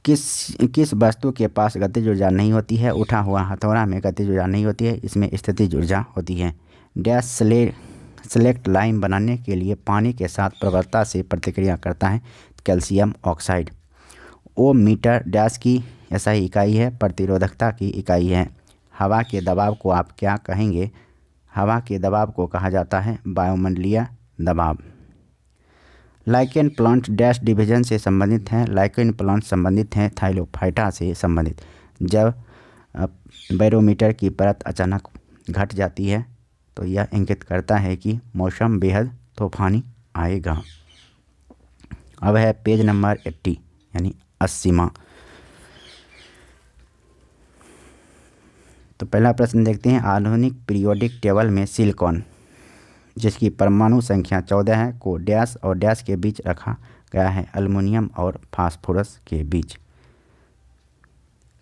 किस वस्तु के पास गतिज ऊर्जा नहीं होती है? उठा हुआ हथौड़ा में गतिज ऊर्जा नहीं होती है, इसमें स्थितिज ऊर्जा होती है। डैश सेलेक्ट लाइम बनाने के लिए पानी के साथ प्रबलता से प्रतिक्रिया करता है? Calcium oxide. Ohm metre dash की एसआई इकाई है? प्रतिरोधकता की इकाई है। हवा के दबाव को आप क्या कहेंगे? हवा के दबाव को कहा जाता है वायुमंडलीय दबाव। लाइकेन प्लांट डैश डिवीजन से संबंधित हैं? लाइकेन प्लांट संबंधित हैं थाइलोफाइटा से संबंधित। जब बैरोमीटर की परत अचानक घट जाती है तो यह इंगित करता है कि मौसम बेहद तूफानी आएगा। अब है पेज नंबर 80 यानी 80वां। तो पहला प्रश्न देखते हैं, आधुनिक पीरियोडिक टेबल में सिलिकॉन जिसकी परमाणु संख्या 14 है को डैश और डैश के बीच रखा गया है? एल्युमिनियम और फास्फोरस के बीच।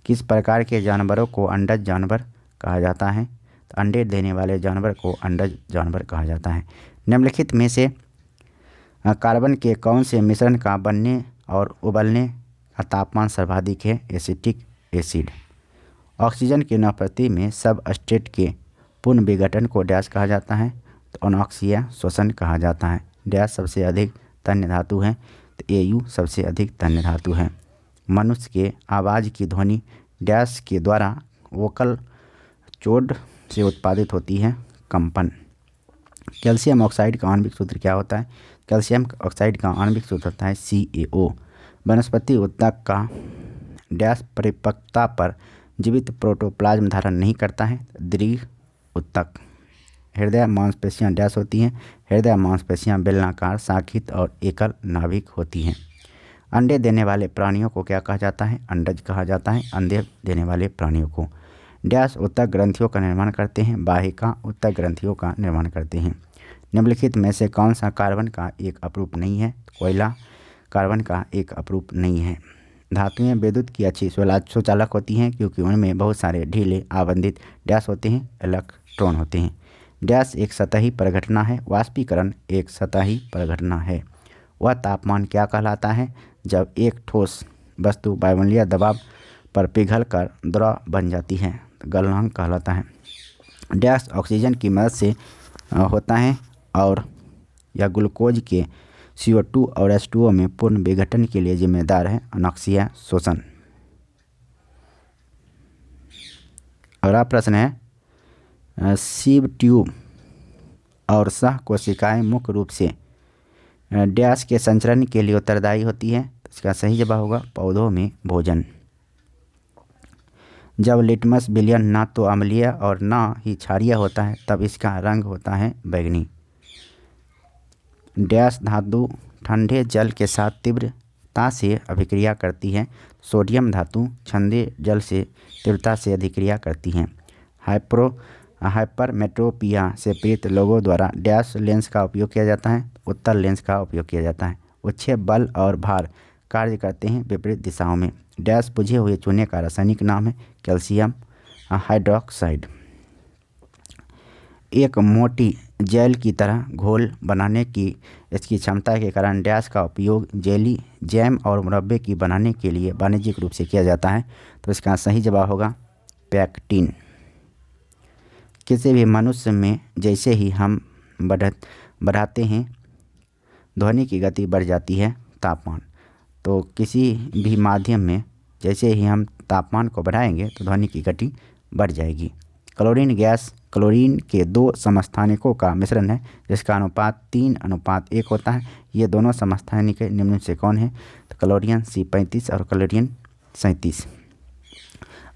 किस प्रकार के जानवरों को अंडज जानवर कहा जाता है? तो अंडे देने वाले जानवर को अंडज जानवर कहा जाता है। निम्नलिखित में से कार्बन के कौन से मिश्रण का बनने और उबलने का तापमान सर्वाधिक है? Acetic acid. ऑक्सीजन की अनुपस्थिति में सबस्ट्रेट के पुनः विघटन को डैश कहा जाता है? तो अनॉक्सीय श्वसन कहा जाता है। डैश सबसे अधिक तन्य धातु है? तो Au सबसे अधिक तन्य धातु है। मनुष्य के आवाज़ की ध्वनि डैश के द्वारा वोकल चोड से उत्पादित होती है? कंपन। कैल्शियम ऑक्साइड का आणविक सूत्र क्या होता है? कैल्शियम ऑक्साइड का आणविक सूत्र होता है CaO। वनस्पति उत्तक का डैश परिपक्वता पर जीवित प्रोटोप्लाज्म धारण नहीं करता है? दृढ़ उत्तक। हृदय मांसपेशियां डैश होती हैं? हृदय मांसपेशियां बेलनाकार, शाखित और एकल नाभिक होती हैं। अंडे देने वाले प्राणियों को क्या कहा जाता है? अंडज कहा जाता है अंडे देने वाले प्राणियों को। डैश उत्तक ग्रंथियों का निर्माण करते हैं? वाहिका उत्तक ग्रंथियों का निर्माण करते हैं। निम्नलिखित में से कौन सा कार्बन का एक अपरूप नहीं है? कोयला कार्बन का एक अपरूप नहीं है। धातुएं विद्युत की अच्छी सुचालक होती हैं क्योंकि उनमें बहुत सारे ढीले आबंधित डैश होते हैं, इलेक्ट्रॉन होते हैं। डैश एक सतही परिघटना है। वाष्पीकरण एक सतही परिघटना है। वह तापमान क्या कहलाता है? जब एक ठोस वस्तु वायुमंडलीय दबाव पर पिघलकर द्रव बन जाती है, गलनांक कहलाता है। डैश ऑक्सीजन की मदद से होता है और यह ग्लूकोज के CO2 और H2O में पूर्ण विघटन के लिए जिम्मेदार है। अनोक्सिया शोषण। अगला प्रश्न है सीव ट्यूब और सह कोशिकाएं मुख्य रूप से डैश के संचरण के लिए उत्तरदायी होती है? इसका सही जवाब होगा पौधों में भोजन। जब लिटमस विलयन ना तो अम्लीय और ना ही क्षारीय होता है तब इसका रंग होता है बैंगनी। डैश धातु ठंडे जल के साथ तीव्रता से अभिक्रिया करती है? सोडियम धातु ठंडे जल से तीव्रता से अभिक्रिया करती हैं। हाइपरमेट्रोपिया से पीड़ित लोगों द्वारा डैश लेंस का उपयोग किया जाता है? उत्तल लेंस का उपयोग किया जाता है। उच्छेद बल और भार कार्य करते हैं विपरीत दिशाओं में। डैश बुझे हुए चूने का रासायनिक नाम है कैल्शियम हाइड्रोक्साइड। एक मोटी जेल की तरह घोल बनाने की इसकी क्षमता के कारण डैश का उपयोग जेली, जैम और मुरब्बे की बनाने के लिए वाणिज्यिक रूप से किया जाता है। तो इसका सही जवाब होगा पैक्टिन। किसी भी मनुष्य में जैसे ही हम बढ़ाते हैं ध्वनि की गति बढ़ जाती है तापमान। तो किसी भी माध्यम में जैसे ही हम तापमान को बढ़ाएंगे तो ध्वनि की गति बढ़ जाएगी। क्लोरीन गैस क्लोरीन के दो समस्थानिकों का मिश्रण है जिसका अनुपात 3:1 होता है। ये दोनों समस्थानिक निम्न से कौन है? तो क्लोरीन C35 और क्लोरीन 37।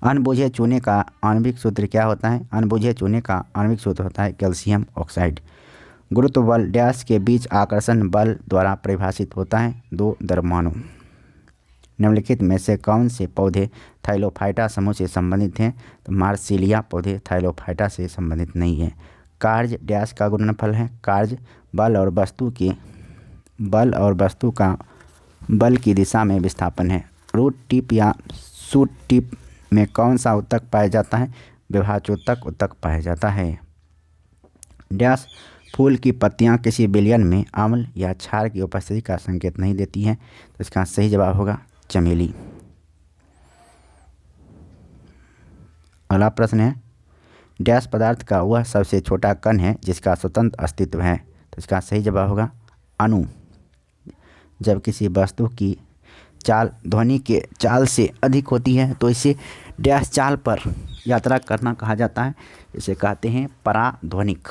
अनबुझे चूने का आणविक सूत्र क्या होता है? अनबुझे चूने का आणविक सूत्र होता है कैल्शियम ऑक्साइड। गुरुत्व बल डैश के बीच आकर्षण बल द्वारा परिभाषित होता है? 2 द्रव्यमानों। निम्नलिखित में से कौन से पौधे थाइलोफाइटा समूह से संबंधित हैं? तो मार्सिलिया पौधे थाइलोफाइटा से संबंधित नहीं है। कार्य डैश का गुणनफल है? कार्य बल और वस्तु का बल की दिशा में विस्थापन है। रूट टिप या शूट टिप में कौन सा उत्तक पाया जाता है? विभाजोत्तक उत्तक पाया जाता है। डैश फूल की पत्तियां किसी विलयन में अम्ल या क्षार की उपस्थिति का संकेत नहीं देती हैं? तो इसका सही जवाब होगा चमेली। अगला प्रश्न है डैश पदार्थ का वह सबसे छोटा कण है जिसका स्वतंत्र अस्तित्व है? तो इसका सही जवाब होगा अणु। जब किसी वस्तु की चाल ध्वनि के चाल से अधिक होती है तो इसे डैश चाल पर यात्रा करना कहा जाता है। इसे कहते हैं पराध्वनिक।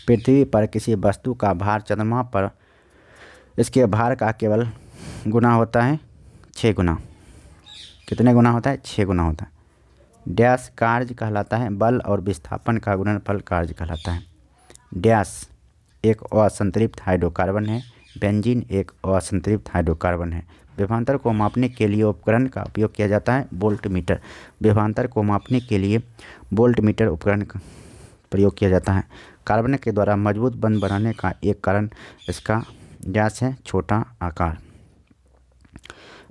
पृथ्वी पर किसी वस्तु का भार चंद्रमा पर इसके भार का केवल गुना होता है 6 गुना। कितने गुना होता है? 6 गुना होता है। डैश कार्य कहलाता है? बल और विस्थापन का गुणनफल कार्य कहलाता है। डैश एक असंतृप्त हाइड्रोकार्बन है। बेंजीन एक असंतृप्त हाइड्रोकार्बन है। विभवांतर को मापने के लिए उपकरण का उपयोग किया जाता है वोल्टमीटर। विभवांतर को मापने के लिए वोल्टमीटर उपकरण का प्रयोग किया जाता है। कार्बन के द्वारा मजबूत बंध बनाने का एक कारण इसका डैश है छोटा आकार।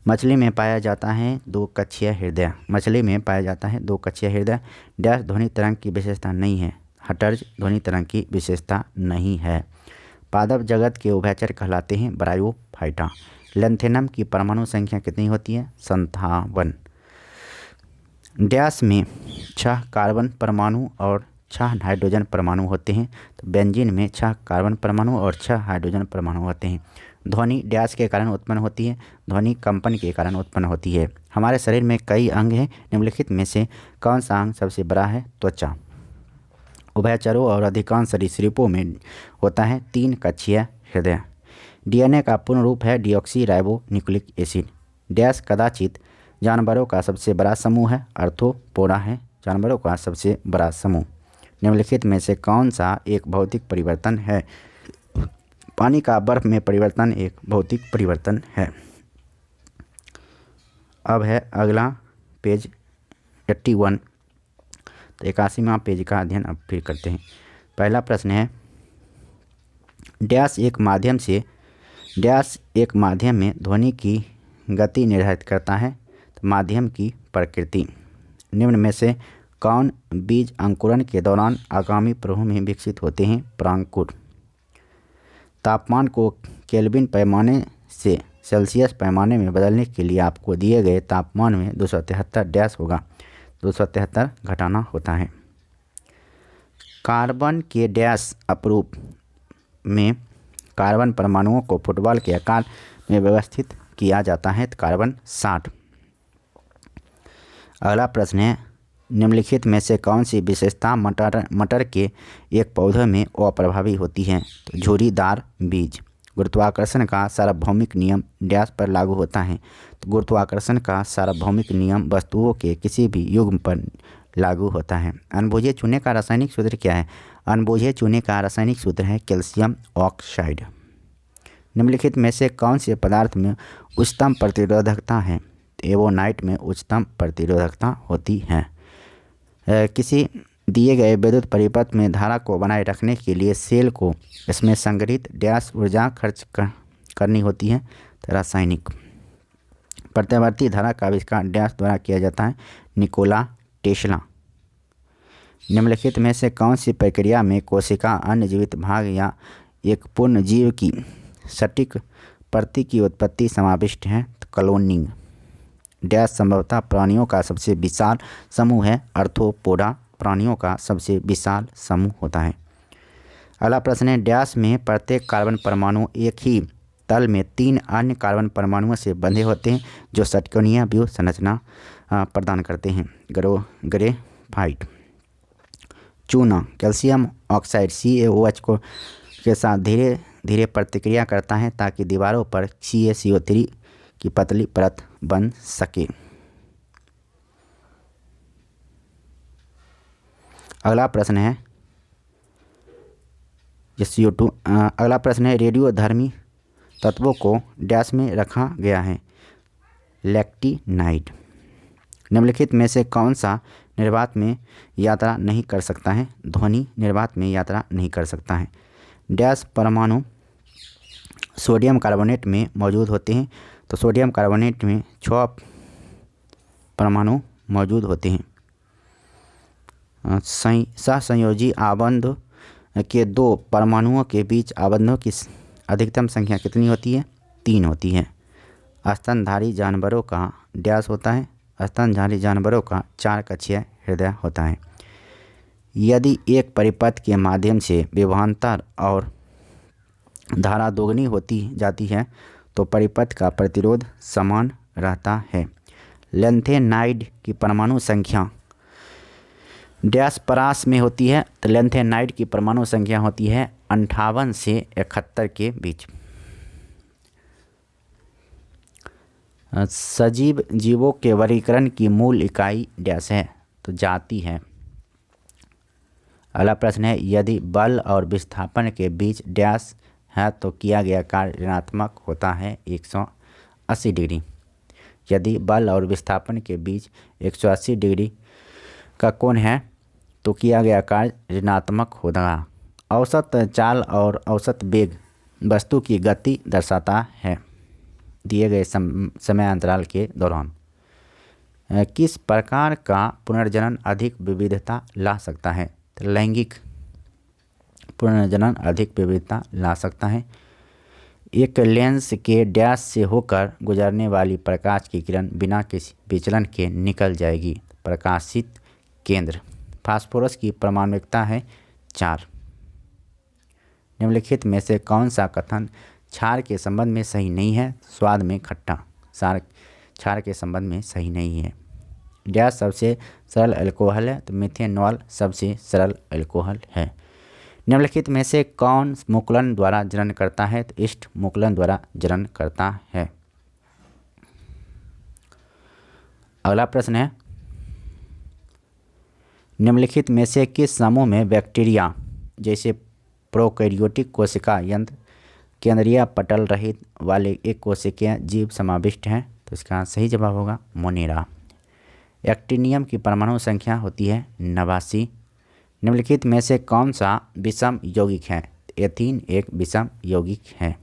मछली में पाया जाता है 2 कक्षीय हृदय। मछली में पाया जाता है 2 कक्षीय हृदय। डैश ध्वनि तरंग की विशेषता नहीं है। हटर्ज ध्वनि तरंग की विशेषता नहीं है। पादप जगत के उभयचर कहलाते हैं ब्रायोफाइटा। लेंथेनम की परमाणु संख्या कितनी होती है? 57। डैश में 6 कार्बन परमाणु और 6 हाइड्रोजन परमाणु होते हैं। तो बेंजीन में 6 कार्बन परमाणु और 6 हाइड्रोजन परमाणु होते हैं। ध्वनि डैश के कारण उत्पन्न होती है? ध्वनि कंपन के कारण उत्पन्न होती है। हमारे शरीर में कई अंग हैं। निम्नलिखित में से कौन सा अंग सबसे बड़ा है? त्वचा। उभयचरों और अधिकांश सरीसृपों में होता है 3 कक्षीय हृदय। डीएनए का पूर्ण रूप है deoxy ribo nucleic acid. Dash कदाचित जानवरों का सबसे बड़ा समूह है? आर्थ्रोपोडा है जानवरों का सबसे बड़ा समूह। निम्नलिखित में से कौन सा एक भौतिक परिवर्तन है? पानी का बर्फ में परिवर्तन एक भौतिक परिवर्तन है। अब है अगला पेज 81। तो 81वां पेज का अध्ययन अब फिर करते हैं। पहला प्रश्न है डैश एक माध्यम में ध्वनि की गति निर्धारित करता है। तो माध्यम की प्रकृति। निम्न में से कौन बीज अंकुरण के दौरान आगामी प्रवाह में विकसित होते हैं? परागकूट। तापमान को केल्विन पैमाने से सेल्सियस पैमाने में बदलने के लिए आपको दिए गए तापमान में 273 डैश होगा। 273 घटाना होता है। कार्बन के डैश अपरूप में कार्बन परमाणुओं को फुटबॉल के आकार में व्यवस्थित किया जाता है। तो कार्बन 60। अगला प्रश्न है निम्नलिखित में से कौन सी विशेषता मटर के एक पौधे में अप्रभावी होती है? तो झुर्रीदार बीज। गुरुत्वाकर्षण का सार्वभौमिक नियम डैश पर लागू होता है। तो गुरुत्वाकर्षण का सार्वभौमिक नियम वस्तुओं के किसी भी युग्म पर लागू होता है। अनबुझे चूने का रासायनिक सूत्र क्या है? अनबुझे चूने का रासायनिक सूत्र है कैल्शियम ऑक्साइड। निम्नलिखित में से कौन से पदार्थ में उच्चतम प्रतिरोधकता है? एवोनाइट में उच्चतम प्रतिरोधकता होती है। किसी दिए गए विद्युत परिपथ में धारा को बनाए रखने के लिए सेल को इसमें संग्रहित डैश ऊर्जा खर्च करनी होती है। तो रासायनिक। प्रत्यावर्ती धारा का आविष्कार डैश द्वारा किया जाता है? Nikola Tesla. निम्नलिखित में से कौन सी प्रक्रिया में कोशिका अन्य जीवित भाग या एक पूर्ण जीव की सटीक प्रति की उत्पत्ति समाविष्ट है? तो क्लोनिंग। डैश संभवतः प्राणियों का सबसे विशाल समूह है? आर्थ्रोपोडा प्राणियों का सबसे विशाल समूह होता है। अगला प्रश्न है डैश में प्रत्येक कार्बन परमाणु एक ही तल में 3 अन्य कार्बन परमाणुओं से बंधे होते हैं जो षटकोणीय व्यूह संरचना प्रदान करते हैं। ग्रेफाइट। चूना कैल्शियम ऑक्साइड CaOH को के साथ धीरे धीरे प्रतिक्रिया करता है ताकि दीवारों पर CaCO3 की पतली परत बन सके। अगला प्रश्न है CO2। अगला प्रश्न है रेडियोधर्मी तत्वों को डैश में रखा गया है? लैक्टिनाइड। निम्नलिखित में से कौन सा निर्वात में यात्रा नहीं कर सकता है? ध्वनि निर्वात में यात्रा नहीं कर सकता है। डैश परमाणु सोडियम कार्बोनेट में मौजूद होते हैं? तो सोडियम कार्बोनेट में 6 परमाणु मौजूद होते हैं। सहसंयोजी आबंध के 2 परमाणुओं के बीच आबंधों की अधिकतम संख्या कितनी होती है? 3 होती है। स्तनधारी जानवरों का डैश होता है? स्तनधारी जानवरों का 4 कक्षीय हृदय होता है। यदि एक परिपथ के माध्यम से विभवांतर और धारा दोगुनी होती जाती है तो परिपथ का प्रतिरोध समान रहता है। लेंथेनाइड की परमाणु संख्या डैश परास में होती है? तो लेंथेनाइड की परमाणु संख्या होती है 58 से 71 के बीच। सजीव जीवों के वर्गीकरण की मूल इकाई डैश है? तो जाति है। अगला प्रश्न है यदि बल और विस्थापन के बीच डैश है तो किया गया कार्य ऋणात्मक होता है 180 डिग्री। यदि बल और विस्थापन के बीच 180 डिग्री का कोण है तो किया गया कार्य ऋणात्मक होगा। औसत चाल और औसत वेग वस्तु की गति दर्शाता है दिए गए समय अंतराल के दौरान। किस प्रकार का पुनर्जनन अधिक विविधता ला सकता है? तो लैंगिक पुनर्जनन अधिक विविधता ला सकता है। एक लेंस के डैश से होकर गुजरने वाली प्रकाश की किरण बिना किसी विचलन के निकल जाएगी। प्रकाशित केंद्र। फास्फोरस की परमाणुकता है 4। निम्नलिखित में से कौन सा कथन क्षार के संबंध में सही नहीं है? स्वाद में खट्टा क्षार के संबंध में सही नहीं है। डैश सबसे सरल अल्कोहल है? तो मिथेनॉल सबसे सरल अल्कोहल है। निम्नलिखित में से कौन मुकुलन द्वारा जनन करता है? तो इष्ट मुकुलन द्वारा जनन करता है। अगला प्रश्न है निम्नलिखित में से किस समूह में बैक्टीरिया जैसे प्रोकैरियोटिक कोशिका यंत्र केंद्रीय पटल रहित वाले एक कोशिकीय जीव समाविष्ट हैं, तो इसका सही जवाब होगा मोनेरा। एक्टिनियम की परमाणु संख्या होती है 89। निम्नलिखित में से कौन सा विषम यौगिक है? एथीन एक विषम यौगिक है।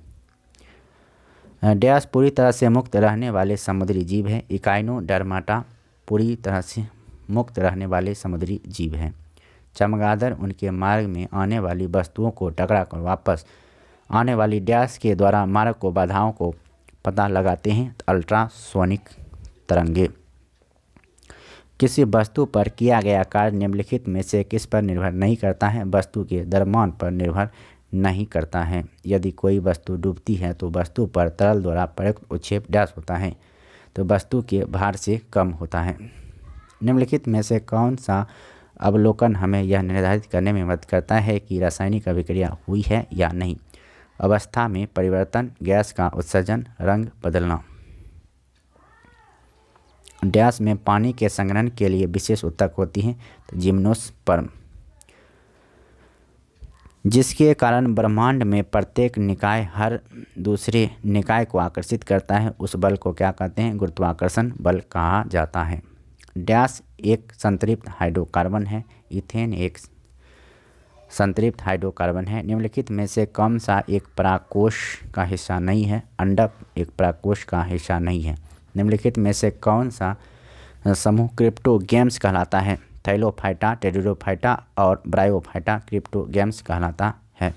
डैश पूरी तरह से मुक्त रहने वाले समुद्री जीव है। इकाइनोडर्माटा पूरी तरह से मुक्त रहने वाले समुद्री जीव हैं। चमगादड़ उनके मार्ग में आने वाली वस्तुओं को टकरा कर वापस आने वाली डैश के द्वारा मार्ग को बाधाओं को पता लगाते हैं। अल्ट्रासोनिक तरंगे। किसी वस्तु पर किया गया कार्य निम्नलिखित में से किस पर निर्भर नहीं करता है? वस्तु के द्रव्यमान पर निर्भर नहीं करता है। यदि कोई वस्तु डूबती है तो वस्तु पर तरल द्वारा प्रयुक्त उत्क्षेप डैश होता है, तो वस्तु के भार से कम होता है। निम्नलिखित में से कौन सा अवलोकन हमें यह निर्धारित करने में मदद करता है कि रासायनिक अभिक्रिया हुई है या नहीं? अवस्था में परिवर्तन, गैस का उत्सर्जन, रंग बदलना। डैश में पानी के संग्रहण के लिए विशेष ऊतक होती हैं, तो जिम्नोस्पर्म। जिसके कारण ब्रह्मांड में प्रत्येक निकाय हर दूसरे निकाय को आकर्षित करता है, उस बल को क्या कहते हैं? गुरुत्वाकर्षण बल कहा जाता है। डैश एक संतृप्त हाइड्रोकार्बन है। इथेन एक संतृप्त हाइड्रोकार्बन है। निम्नलिखित में से कौन सा एक परागकोश का हिस्सा नहीं है? अंडक एक परागकोश का हिस्सा नहीं है। निम्नलिखित में से कौन सा समूह क्रिप्टोगेम्स कहलाता है? थैलोफाइटा, टेरिडोफाइटा और ब्रायोफाइटा क्रिप्टोगेम्स कहलाता है।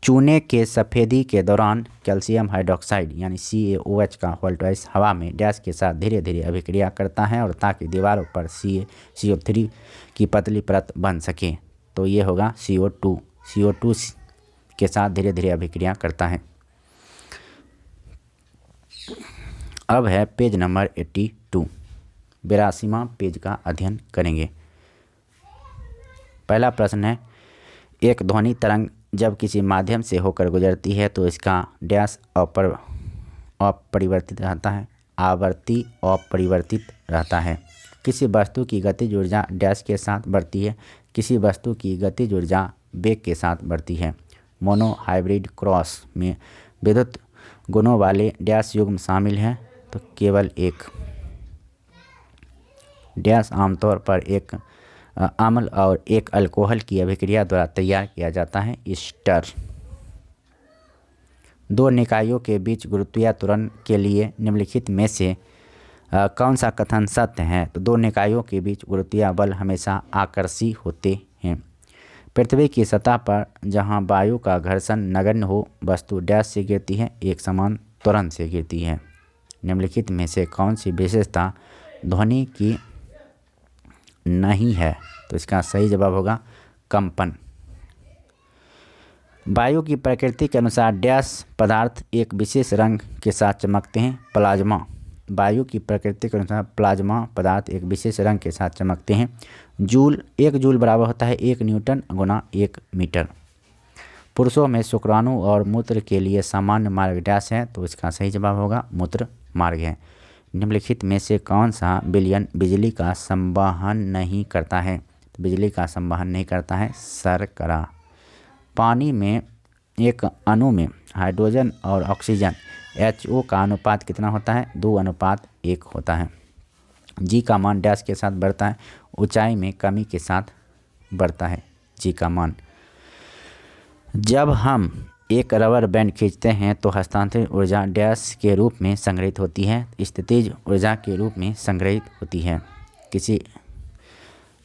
चूने के सफ़ेदी के दौरान कैल्शियम हाइड्रोक्साइड यानी CaOH का वोल्टेज हवा में डैश के साथ धीरे धीरे अभिक्रिया करता है और ताकि दीवारों पर CO3 की पतली परत बन सके, तो ये होगा CO2 के साथ धीरे धीरे अभिक्रिया करता है। अब है पेज नंबर 82। 82वां पेज का अध्ययन करेंगे। पहला प्रश्न है, एक ध्वनि तरंग जब किसी माध्यम से होकर गुजरती है तो इसका डैश अपरिवर्तित रहता है। आवर्ती अपरिवर्तित रहता है। किसी वस्तु की गतिज ऊर्जा डैश के साथ बढ़ती है। किसी वस्तु की गतिज ऊर्जा वेग के साथ बढ़ती है। मोनो हाइब्रिड क्रॉस में विद्युत गुणों वाले डैश युग्म शामिल हैं, तो केवल एक। डैश आमतौर पर एक अम्ल और एक अल्कोहल की अभिक्रिया द्वारा तैयार किया जाता है। ईस्टर। दो निकायों के बीच गुरुत्वीय त्वरण के लिए निम्नलिखित में से कौन सा कथन सत्य है? तो दो निकायों के बीच गुरुत्वीय बल हमेशा आकर्षी होते हैं। पृथ्वी की सतह पर जहां वायु का घर्षण नगण्य हो, वस्तु डैश से गिरती है, एक समान त्वरण से गिरती है। निम्नलिखित में से कौन सी विशेषता ध्वनि की नहीं है? तो इसका सही जवाब होगा कंपन। वायु की प्रकृति के अनुसार डैश पदार्थ एक विशेष रंग के साथ चमकते हैं। प्लाज्मा। वायु की प्रकृति के अनुसार प्लाज्मा पदार्थ एक विशेष रंग के साथ चमकते हैं। जूल, 1 जूल बराबर होता है 1 न्यूटन गुना 1 मीटर। पुरुषों में शुक्राणु और मूत्र के लिए सामान्य मार्ग डैश है, तो इसका सही जवाब होगा मूत्र मार्ग है। निम्नलिखित में से कौन सा विलयन बिजली का संवहन नहीं करता है? तो बिजली का संवहन नहीं करता है शर्करा। पानी में एक अणु में हाइड्रोजन और ऑक्सीजन HO का अनुपात कितना होता है? 2:1 होता है। जी का मान डैश के साथ बढ़ता है। ऊंचाई में कमी के साथ बढ़ता है जी का मान। जब हम एक रबर बैंड खींचते हैं तो हस्तांतरित ऊर्जा डैश के रूप में संग्रहित होती है। स्थितिज ऊर्जा के रूप में संग्रहित होती है। किसी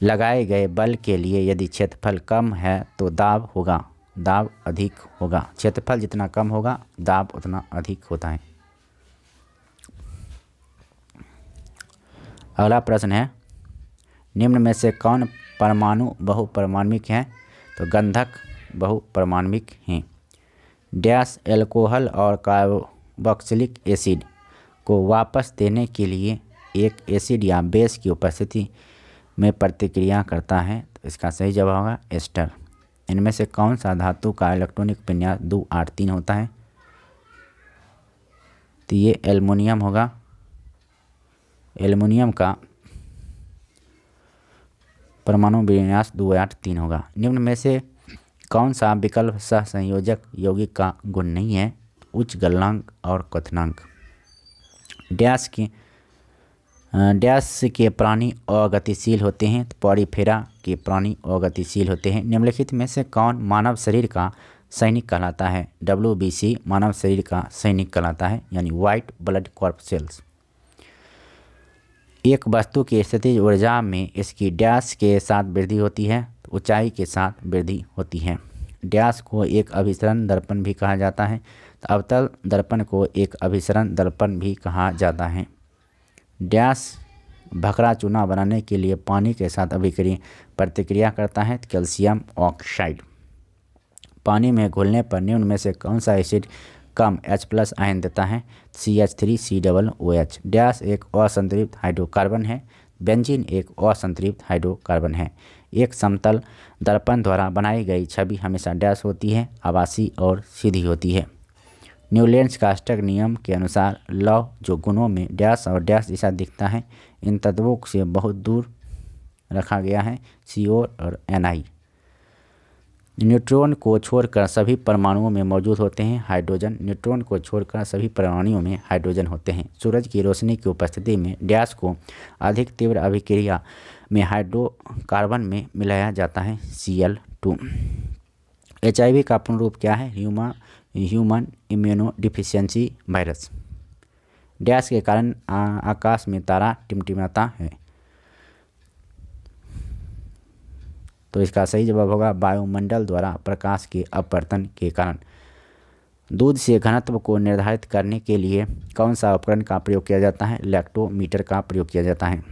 लगाए गए बल के लिए यदि क्षेत्रफल कम है तो दाब होगा, दाब अधिक होगा। क्षेत्रफल जितना कम होगा दाब उतना अधिक होता है। अगला प्रश्न है, निम्न में से कौन परमाणु बहुपरमाण्विक है? तो गंधक बहुपरमाण्विक हैं। डैश अल्कोहल और कार्बोक्सिलिक एसिड को वापस देने के लिए एक एसिड या बेस की उपस्थिति में प्रतिक्रिया करता है, तो इसका सही जवाब होगा एस्टर। इनमें से कौन सा धातु का इलेक्ट्रॉनिक विन्यास 2-8-3 होता है? तो ये एल्युमिनियम होगा। एल्युमिनियम का परमाणु विन्यास 2-8-3 होगा। निम्न में से कौन सा विकल्प सहसंयोजक यौगिक का गुण नहीं है? उच्च गलनांक और क्वथनांक। डैश के प्राणी अगतिशील होते हैं, तो पॉलीफेरा के प्राणी अगतिशील होते हैं। निम्नलिखित में से कौन मानव शरीर का सैनिक कहलाता है? WBC मानव शरीर का सैनिक कहलाता है, यानी वाइट ब्लड कॉर्पसेल्स। एक वस्तु की स्थितिज ऊर्जा में इसकी डैश के साथ वृद्धि होती है, तो ऊंचाई के साथ वृद्धि होती है। डैश को एक अभिसरण दर्पण भी कहा जाता है, तो अवतल दर्पण को एक अभिसरण दर्पण भी कहा जाता है। डैश भखरा चूना बनाने के लिए पानी के साथ प्रतिक्रिया करता है, तो कैल्शियम ऑक्साइड। पानी में घुलने पर निम्न में से कौन सा एसिड कम H+ आयन देता है? CH3COOH। डैश एक असंतृप्त हाइड्रोकार्बन है। बेंजीन एक असंतृप्त हाइड्रोकार्बन है। एक समतल दर्पण द्वारा बनाई गई छवि हमेशा डैश होती है, आभासी और सीधी होती है। न्यूलैंड्स कास्टक नियम के अनुसार लौ जो गुणों में डैश और डैश जैसा दिखता है, इन तत्वों से बहुत दूर रखा गया है, CO और Ni। न्यूट्रॉन को छोड़कर सभी परमाणुओं में मौजूद होते हैं हाइड्रोजन। न्यूट्रॉन को छोड़कर सभी परमाणुओं में हाइड्रोजन होते हैं। सूरज की रोशनी की उपस्थिति में डैश को अधिक तीव्र अभिक्रिया में हाइड्रोकार्बन में मिलाया जाता है, Cl2। HIV का पूर्ण रूप क्या है? Human इम्यूनोडिफिशियेंसी virus. डैश के कारण आकाश में तारा टिमटिमाता है, तो इसका सही जवाब होगा वायुमंडल द्वारा प्रकाश के अपवर्तन के कारण। दूध से घनत्व को निर्धारित करने के लिए कौन सा उपकरण का प्रयोग किया जाता है? लैक्टोमीटर का प्रयोग किया जाता है।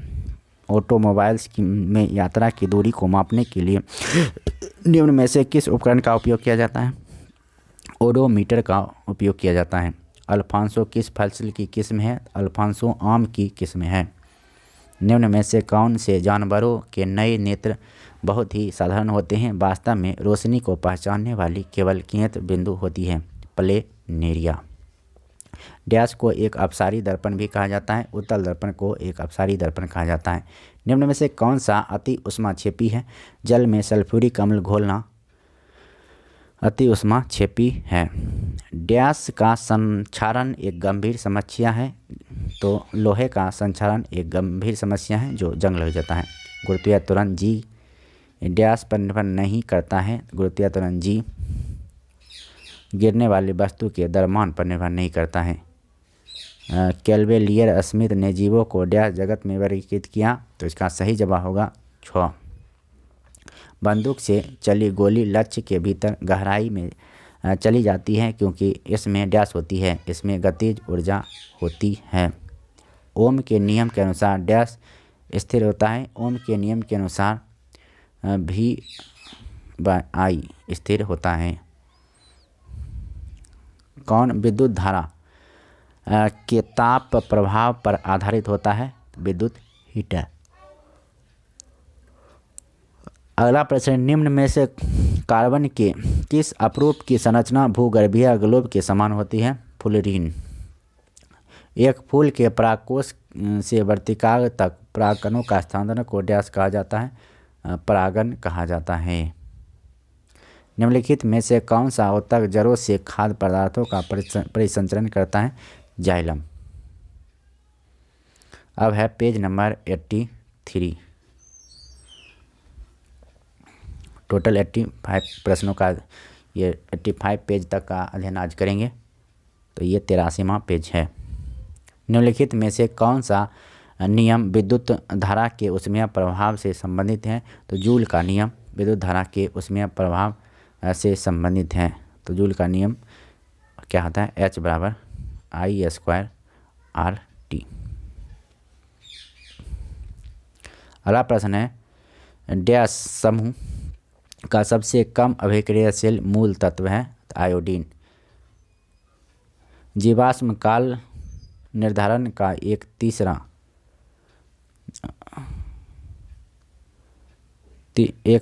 ऑटोमोबाइल्स में यात्रा की दूरी को मापने के लिए निम्न में से किस उपकरण का उपयोग किया जाता है? ओडोमीटर का उपयोग किया जाता है। अल्फांसो किस फल की किस्म है? अल्फांसो आम की किस्म है। निम्न में से कौन से जानवरों के नए नेत्र बहुत ही साधारण होते हैं? वास्तव में रोशनी को पहचानने वाली केवल केंद्र बिंदु होती है, प्लेनेरिया। डैश को एक अपसारी दर्पण भी कहा जाता है। उत्तल दर्पण को एक अपसारी दर्पण कहा जाता है। निम्न में से कौन सा अति उष्माक्षेपी है? जल में सल्फ्यूरिक अम्ल घोलना अति उष्माक्षेपी है। डैश का संक्षारण एक गंभीर समस्या है, तो लोहे का संक्षारण एक गंभीर समस्या है जो जंग लग जाता है। गुरुत्वीय त्वरण G डैश पर निर्भर नहीं करता है। गुरुत्वीय त्वरण G गिरने वाली वस्तु के द्रव्यमान पर निर्भर नहीं करता है। कैलवेलियर स्मिथ ने जीवों को डैश जगत में वर्गीकृत किया, तो इसका सही जवाब होगा 6। बंदूक से चली गोली लक्ष्य के भीतर गहराई में चली जाती है क्योंकि इसमें डैश होती है, इसमें गतिज ऊर्जा होती है। ओम के नियम के अनुसार डैश स्थिर होता है। ओम के नियम के अनुसार V/I स्थिर होता है। कौन विद्युत धारा के ताप प्रभाव पर आधारित होता है? विद्युत हीटर। अगला प्रश्न, निम्न में से कार्बन के किस अपरूप की संरचना भूगर्भीय ग्लोब के समान होती है? फुलरीन। एक फूल के परागकोश से वर्तिकाग्र तक परागकणों का स्थानांतरण को डैश कहा जाता है? परागन कहा जाता है। निम्नलिखित में से कौन सा ऊतक जड़ों से खाद्य पदार्थों का परिसंचरण करता है? जाइलम। अब है पेज नंबर 83। टोटल 85 प्रश्नों का, ये 85 पेज तक का अध्ययन आज करेंगे, तो ये 83वां पेज है। निम्नलिखित में से कौन सा नियम विद्युत धारा के ऊष्मीय प्रभाव से संबंधित है? तो जूल का नियम विद्युत धारा के ऊष्मीय प्रभाव से संबंधित है। तो जूल का नियम क्या होता है? H = I² RT। अगला प्रश्न है, डैश समूह का सबसे कम अभिक्रियाशील मूल तत्व है? आयोडीन। जीवाश्म काल निर्धारण का एक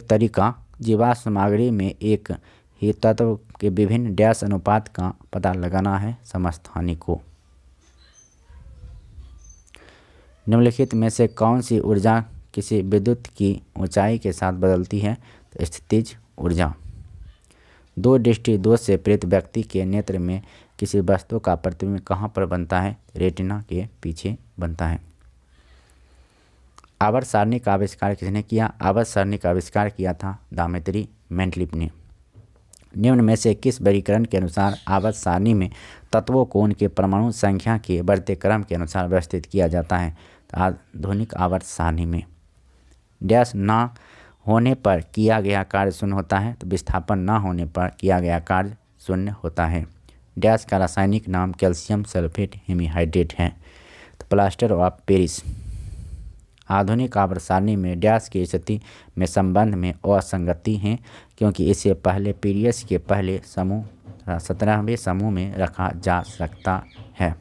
तरीका जीवाश्म सामग्री में एक ही तत्व के विभिन्न डैश अनुपात का पता लगाना है, समस्थानिकों। निम्नलिखित में से कौन सी ऊर्जा किसी विद्युत की ऊंचाई के साथ बदलती है? तो स्थितिज ऊर्जा। दो दृष्टि दोष से पीड़ित व्यक्ति के नेत्र में किसी वस्तु का प्रतिबिंब कहाँ पर बनता है? रेटिना के पीछे बनता है। आवर्त सारणी का आविष्कार किसने किया? आवर्त सारणी का आविष्कार किया था दामेत्री मेंडलीफ ने। निम्न में से किस वर्गीकरण के अनुसार आवर्त सारणी में तत्वों को उनके परमाणु संख्या के बढ़ते क्रम के अनुसार व्यवस्थित किया जाता है? तो आधुनिक आवर्त सारणी में डैश ना होने पर किया गया कार्य शून्य होता है, तो विस्थापन ना होने पर किया गया कार्य शून्य होता है। डैश का रासायनिक नाम कैल्शियम सल्फेट हेमीहाइड्रेट है, तो प्लास्टर ऑफ पेरिस। आधुनिक आवर्त सारणी में डैश की स्थिति में संबंध में असंगति है, क्योंकि इसे पहले पीरियड्स के पहले समूह 17वें समूह में रखा जा सकता है।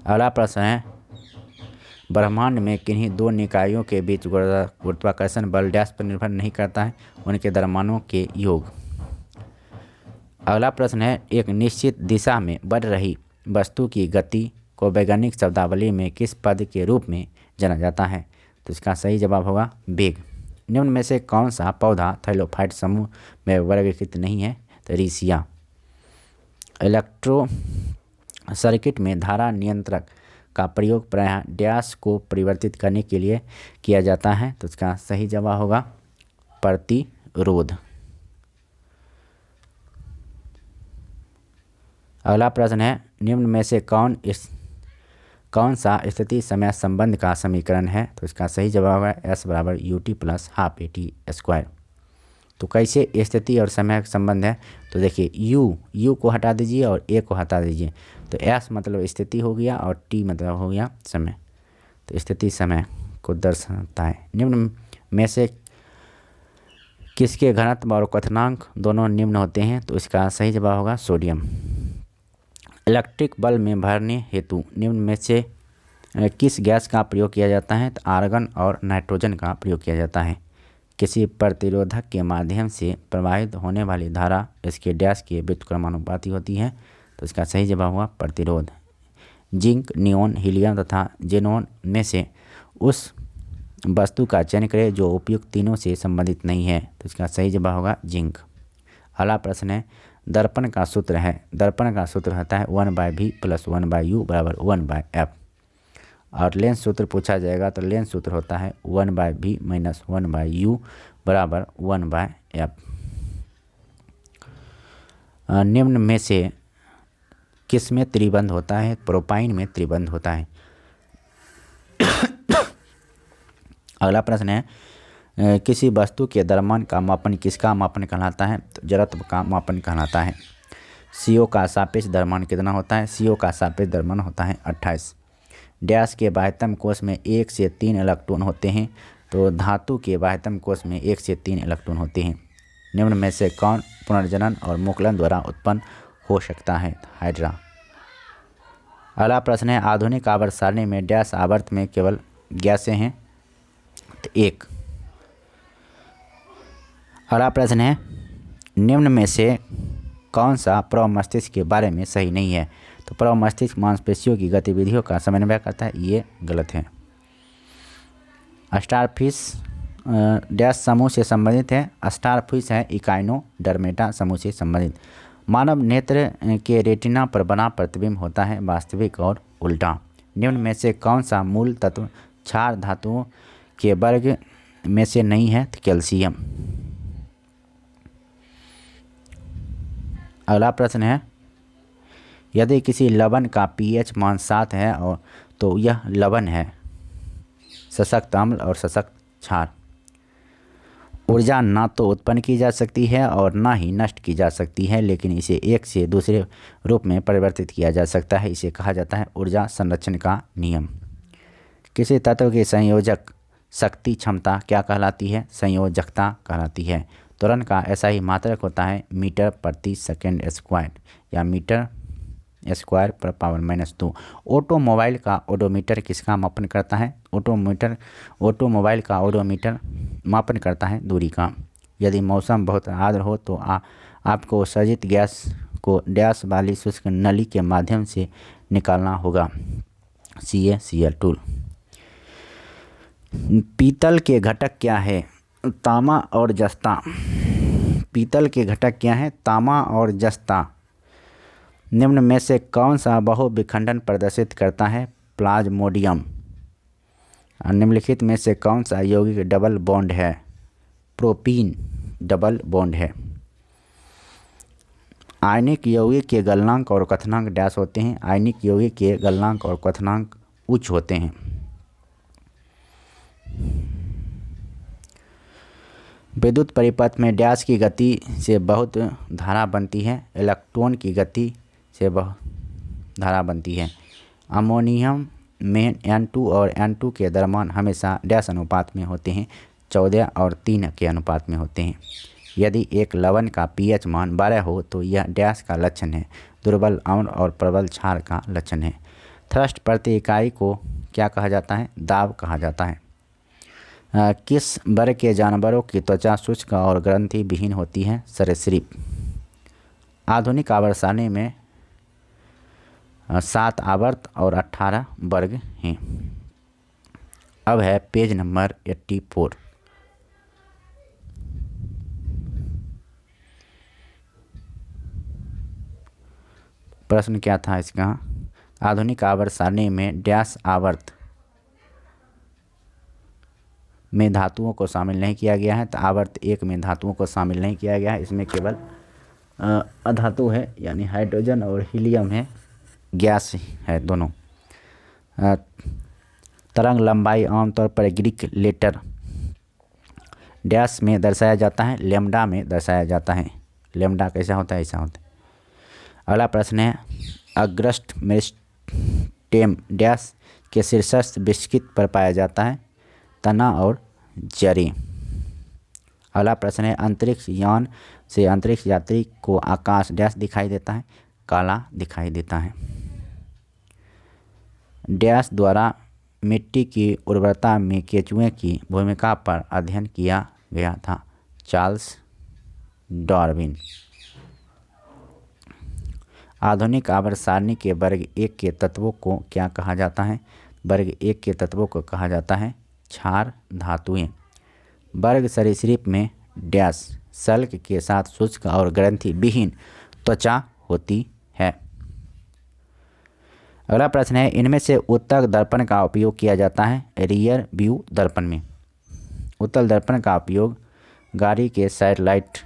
अगला प्रश्न है, ब्रह्मांड में किन्हीं दो निकायों के बीच गुरुत्वाकर्षण बल डैश पर निर्भर नहीं करता है? उनके द्रव्यमानों के योग। अगला प्रश्न है, एक निश्चित दिशा में बढ़ रही वस्तु की गति को वैज्ञानिक शब्दावली में किस पद के रूप में जाना जाता है? तो इसका सही जवाब होगा वेग। निम्न में से कौन सा पौधा थैलोफाइट समूह में वर्गीकृत नहीं है? तो रीसिया। इलेक्ट्रो सर्किट में धारा नियंत्रक का प्रयोग प्रायः डैश को परिवर्तित करने के लिए किया जाता है, तो इसका सही जवाब होगा प्रतिरोध। अगला प्रश्न है, निम्न में से कौन सा स्थिति समय संबंध का समीकरण है? तो इसका सही जवाब है S बराबर UT प्लस हाफ AT²। तो कैसे स्थिति और समय संबंध है? तो देखिए U को हटा दीजिए और A को हटा दीजिए, तो S मतलब स्थिति हो गया और T मतलब हो गया समय, तो स्थिति समय को दर्शाता है। निम्न में से किसके घनत्व और क्वथनांक दोनों निम्न होते हैं? तो इसका सही जवाब होगा सोडियम। इलेक्ट्रिक बल्ब में भरने हेतु निम्न में से किस गैस का प्रयोग किया जाता है? तो आर्गन और नाइट्रोजन का प्रयोग किया जाता है। किसी प्रतिरोधक के माध्यम से प्रवाहित होने वाली धारा इसके डैश के व्युत्क्रमानुपाती होती है, तो इसका सही जवाब हुआ प्रतिरोध। जिंक, नियोन, हीलियम तथा जेनोन में से उस वस्तु का चयन करें जो उपयुक्त तीनों से संबंधित नहीं है, तो इसका सही जवाब होगा जिंक। अगला प्रश्न है, दर्पण का सूत्र है। दर्पण का सूत्र होता है 1/v + 1/u बराबर 1/f। और लेंस सूत्र पूछा जाएगा तो लेंस सूत्र होता है 1/v - 1/u बराबर 1/f। निम्न में से किस में त्रिबंध होता है? प्रोपाइन में त्रिबंध होता है। अगला प्रश्न है, किसी वस्तु के द्रव्यमान का मापन किसका मापन कहलाता है? तो जड़त्व का मापन कहलाता है। CO का सापेक्ष द्रव्यमान कितना होता है? CO का सापेक्ष द्रव्यमान होता है 28। डैश के बाह्यतम कोश में 1 से 3 इलेक्ट्रॉन होते हैं, तो धातु के बाह्यतम कोश में 1 से 3 इलेक्ट्रॉन होते हैं। निम्न में से कौन पुनर्जनन और मुकुलन द्वारा उत्पन्न हो सकता है? हाइड्रा। अगला प्रश्न है, आधुनिक आवर्त सारणी में डैश आवर्त में केवल गैसें हैं? तो 1। अगला प्रश्न है, निम्न में से कौन सा प्रमस्तिष्क के बारे में सही नहीं है? तो प्रमस्तिष्क मांसपेशियों की गतिविधियों का समन्वय करता है, ये गलत है। स्टारफिश डैश समूह से संबंधित है? स्टारफिश है इकाइनोडर्मेटा समूह से संबंधित। मानव नेत्र के रेटिना पर बना प्रतिबिंब होता है वास्तविक और उल्टा। निम्न में से कौन सा मूल तत्व क्षार धातुओं के वर्ग में से नहीं है? तो कैल्शियम। अगला प्रश्न है, यदि किसी लवण का pH मान 7 है और तो यह लवण है सशक्त अम्ल और सशक्त क्षार। ऊर्जा ना तो उत्पन्न की जा सकती है और ना ही नष्ट की जा सकती है, लेकिन इसे एक से दूसरे रूप में परिवर्तित किया जा सकता है। इसे कहा जाता है ऊर्जा संरक्षण का नियम। किसी तत्व की संयोजक शक्ति क्षमता क्या कहलाती है? संयोजकता कहलाती है। त्वरण का ऐसा ही मात्रक होता है मीटर प्रति सेकंड स्क्वायर या मीटर स्क्वायर पर पावर -2। ऑटोमोबाइल का ओडोमीटर किसका मापन करता है? ऑटोमोबाइल का ओडोमीटर मापन करता है दूरी का। यदि मौसम बहुत आर्द्र हो तो आपको उत्सर्जित गैस को डैश वाली शुष्क नली के माध्यम से निकालना होगा, CaCl2। पीतल के घटक क्या है? तांबा और जस्ता। पीतल के घटक क्या हैं? तांबा और जस्ता। निम्न में से कौन सा बहुविखंडन प्रदर्शित करता है? प्लाज्मोडियम। निम्नलिखित में से कौन सा यौगिक डबल बॉन्ड है? प्रोपीन डबल बॉन्ड है। आयनिक यौगिक के गलनांक और क्वथनांक डैश होते हैं। आयनिक यौगिक के गलनांक और क्वथनांक उच्च होते हैं। विद्युत परिपथ में डैश की गति से बहुत धारा बनती है। इलेक्ट्रॉन की गति से बहुत धारा बनती है। अमोनियम में N2 और N2 के द्रव्यमान हमेशा डैश अनुपात में होते हैं, 14 और 3 के अनुपात में होते हैं। यदि एक लवण का pH मान 12 हो तो यह डैश का लक्षण है, दुर्बल अम्ल और प्रबल क्षार का लक्षण है। थ्रस्ट प्रति इकाई को क्या कहा जाता है? दाब कहा जाता है। किस वर्ग के जानवरों की त्वचा शुष्क और ग्रंथि विहीन होती है? सरीसृप। आधुनिक आवर्तसारणी में 7 आवर्त और 18 वर्ग हैं। अब है पेज नंबर 84। प्रश्न क्या था इसका? आधुनिक आवर्त सारणी में डैश आवर्त में धातुओं को शामिल नहीं किया गया है। तो आवर्त 1 में धातुओं को शामिल नहीं किया गया है। इसमें केवल अधातु है, यानी हाइड्रोजन और हीलियम है, गैस है दोनों। तरंग लंबाई आमतौर पर ग्रीक लेटर डैश में दर्शाया जाता है, लैम्डा में दर्शाया जाता है। लैम्डा कैसा होता है? ऐसा होता है। अगला प्रश्न है, अग्रस्ट मेरिस्टेम डैश के शीर्षस्थ विस्कित पर पाया जाता है? तना और जरी। अगला प्रश्न है, अंतरिक्ष यान से अंतरिक्ष यात्री को आकाश डैश दिखाई देता है? काला दिखाई देता है। डैश द्वारा मिट्टी की उर्वरता में केंचुए की भूमिका पर अध्ययन किया गया था? Charles Darwin. आधुनिक आवर्त सारणी के वर्ग 1 के तत्वों को क्या कहा जाता है? वर्ग 1 के तत्वों को कहा जाता है क्षार धातुएं। वर्ग सरीसृप में डैश सल्क के साथ शुष्क और ग्रंथि विहीन त्वचा होती है। अगला प्रश्न है, इनमें से उत्तल दर्पण का उपयोग किया जाता है? रियर व्यू दर्पण में। उत्तल दर्पण का उपयोग गाड़ी के साइड लाइट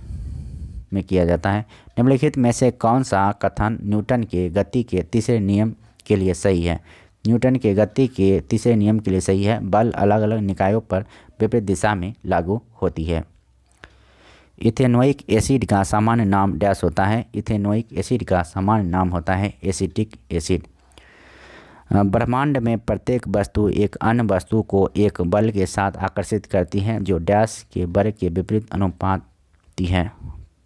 में किया जाता है। निम्नलिखित में से कौन सा कथन न्यूटन के गति के तीसरे नियम के लिए सही है? न्यूटन के गति के तीसरे नियम के लिए सही है। बल अलग अलग निकायों पर विपरीत दिशा में लागू होती है। इथेनोइक एसिड का सामान्य नाम डैश होता है? इथेनोइक एसिड का सामान्य नाम होता है एसिटिक एसिड। ब्रह्मांड में प्रत्येक वस्तु एक अन्य वस्तु को एक बल के साथ आकर्षित करती है जो डैश के वर्ग के विपरीत अनुपाती है।